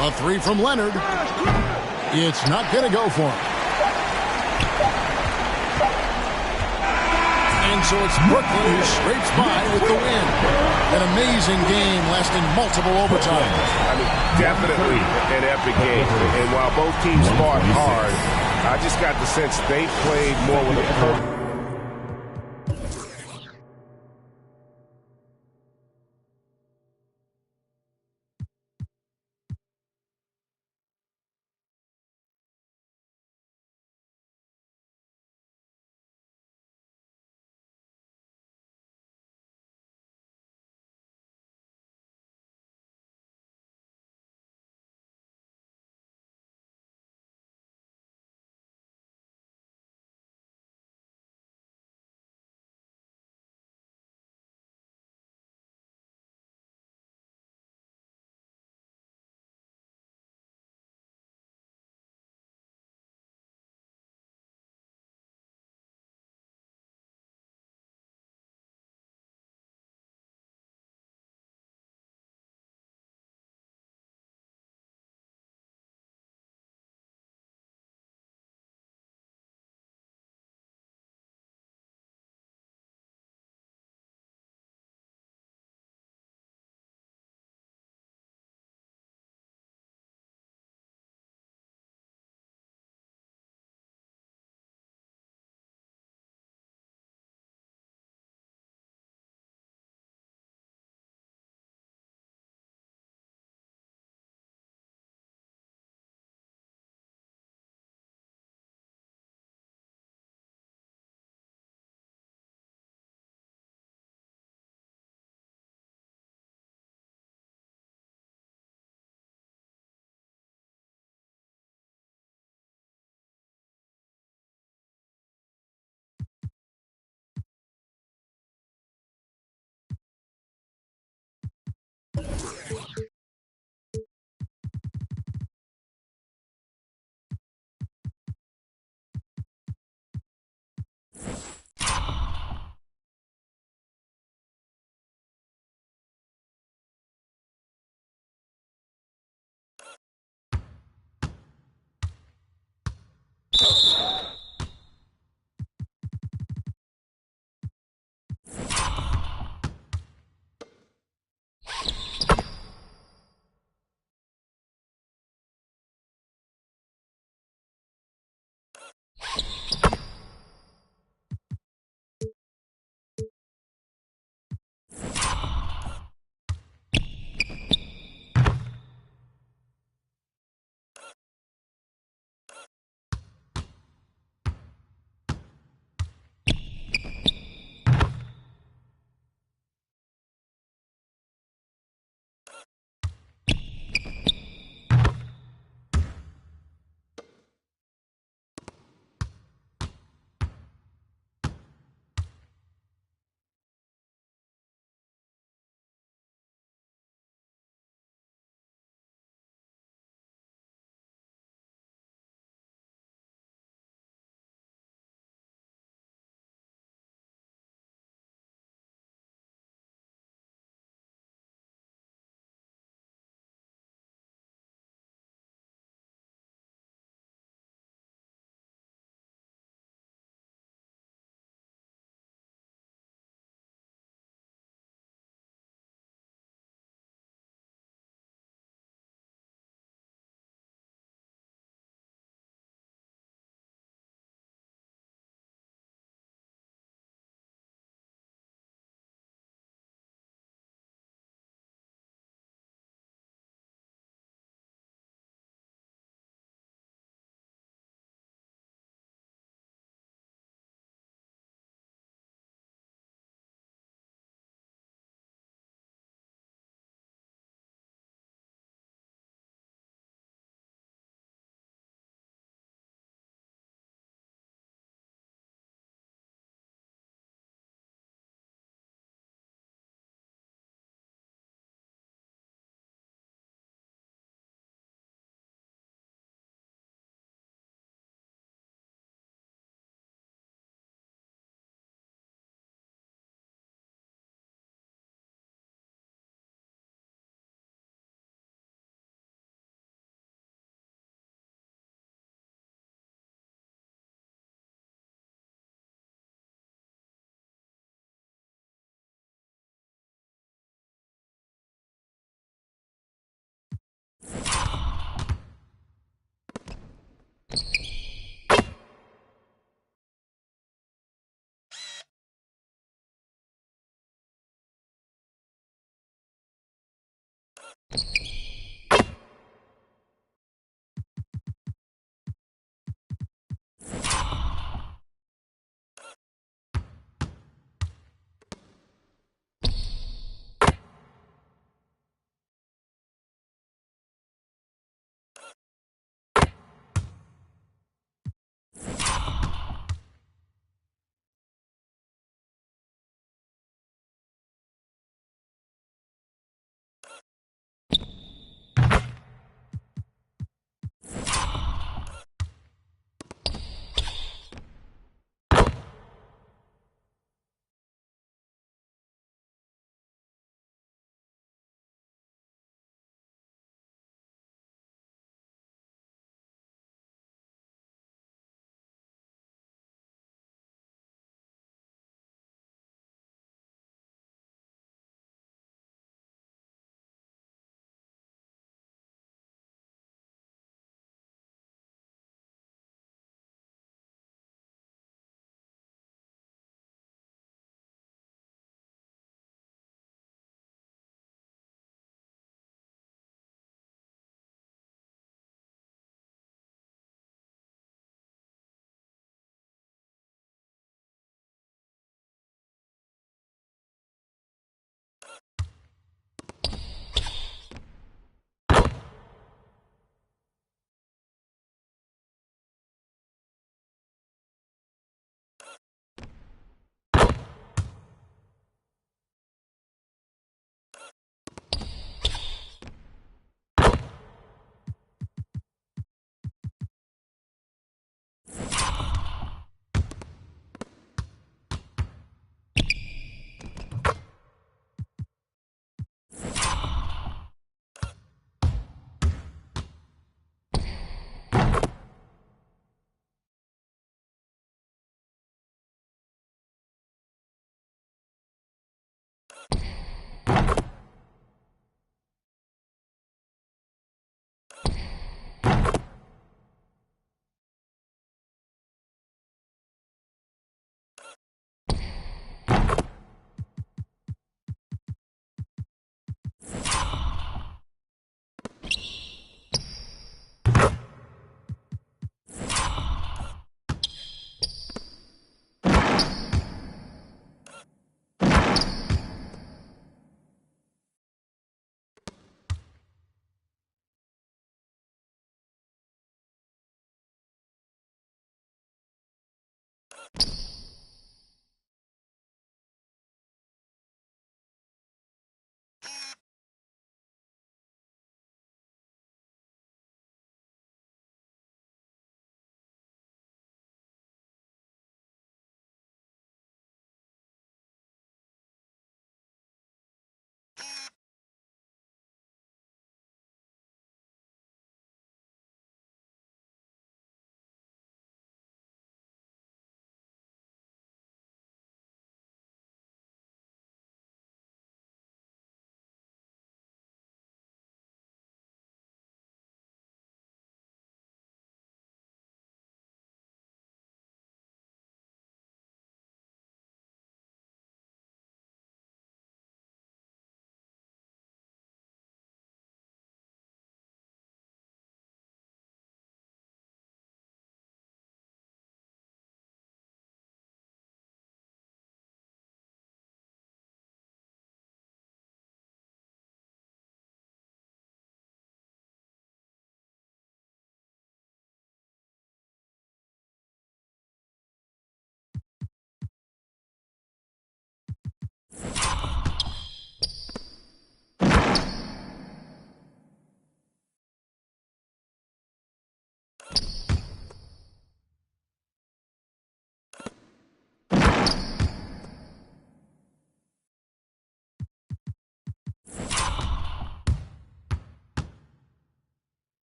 Speaker 1: A 3 from Leonard. It's not going to go for him. And so it's Brooklyn who scrapes by with the win. An amazing game lasting multiple overtimes.
Speaker 6: I mean, definitely an epic game. And while both teams fought hard, I just got the sense they played more with a purpose.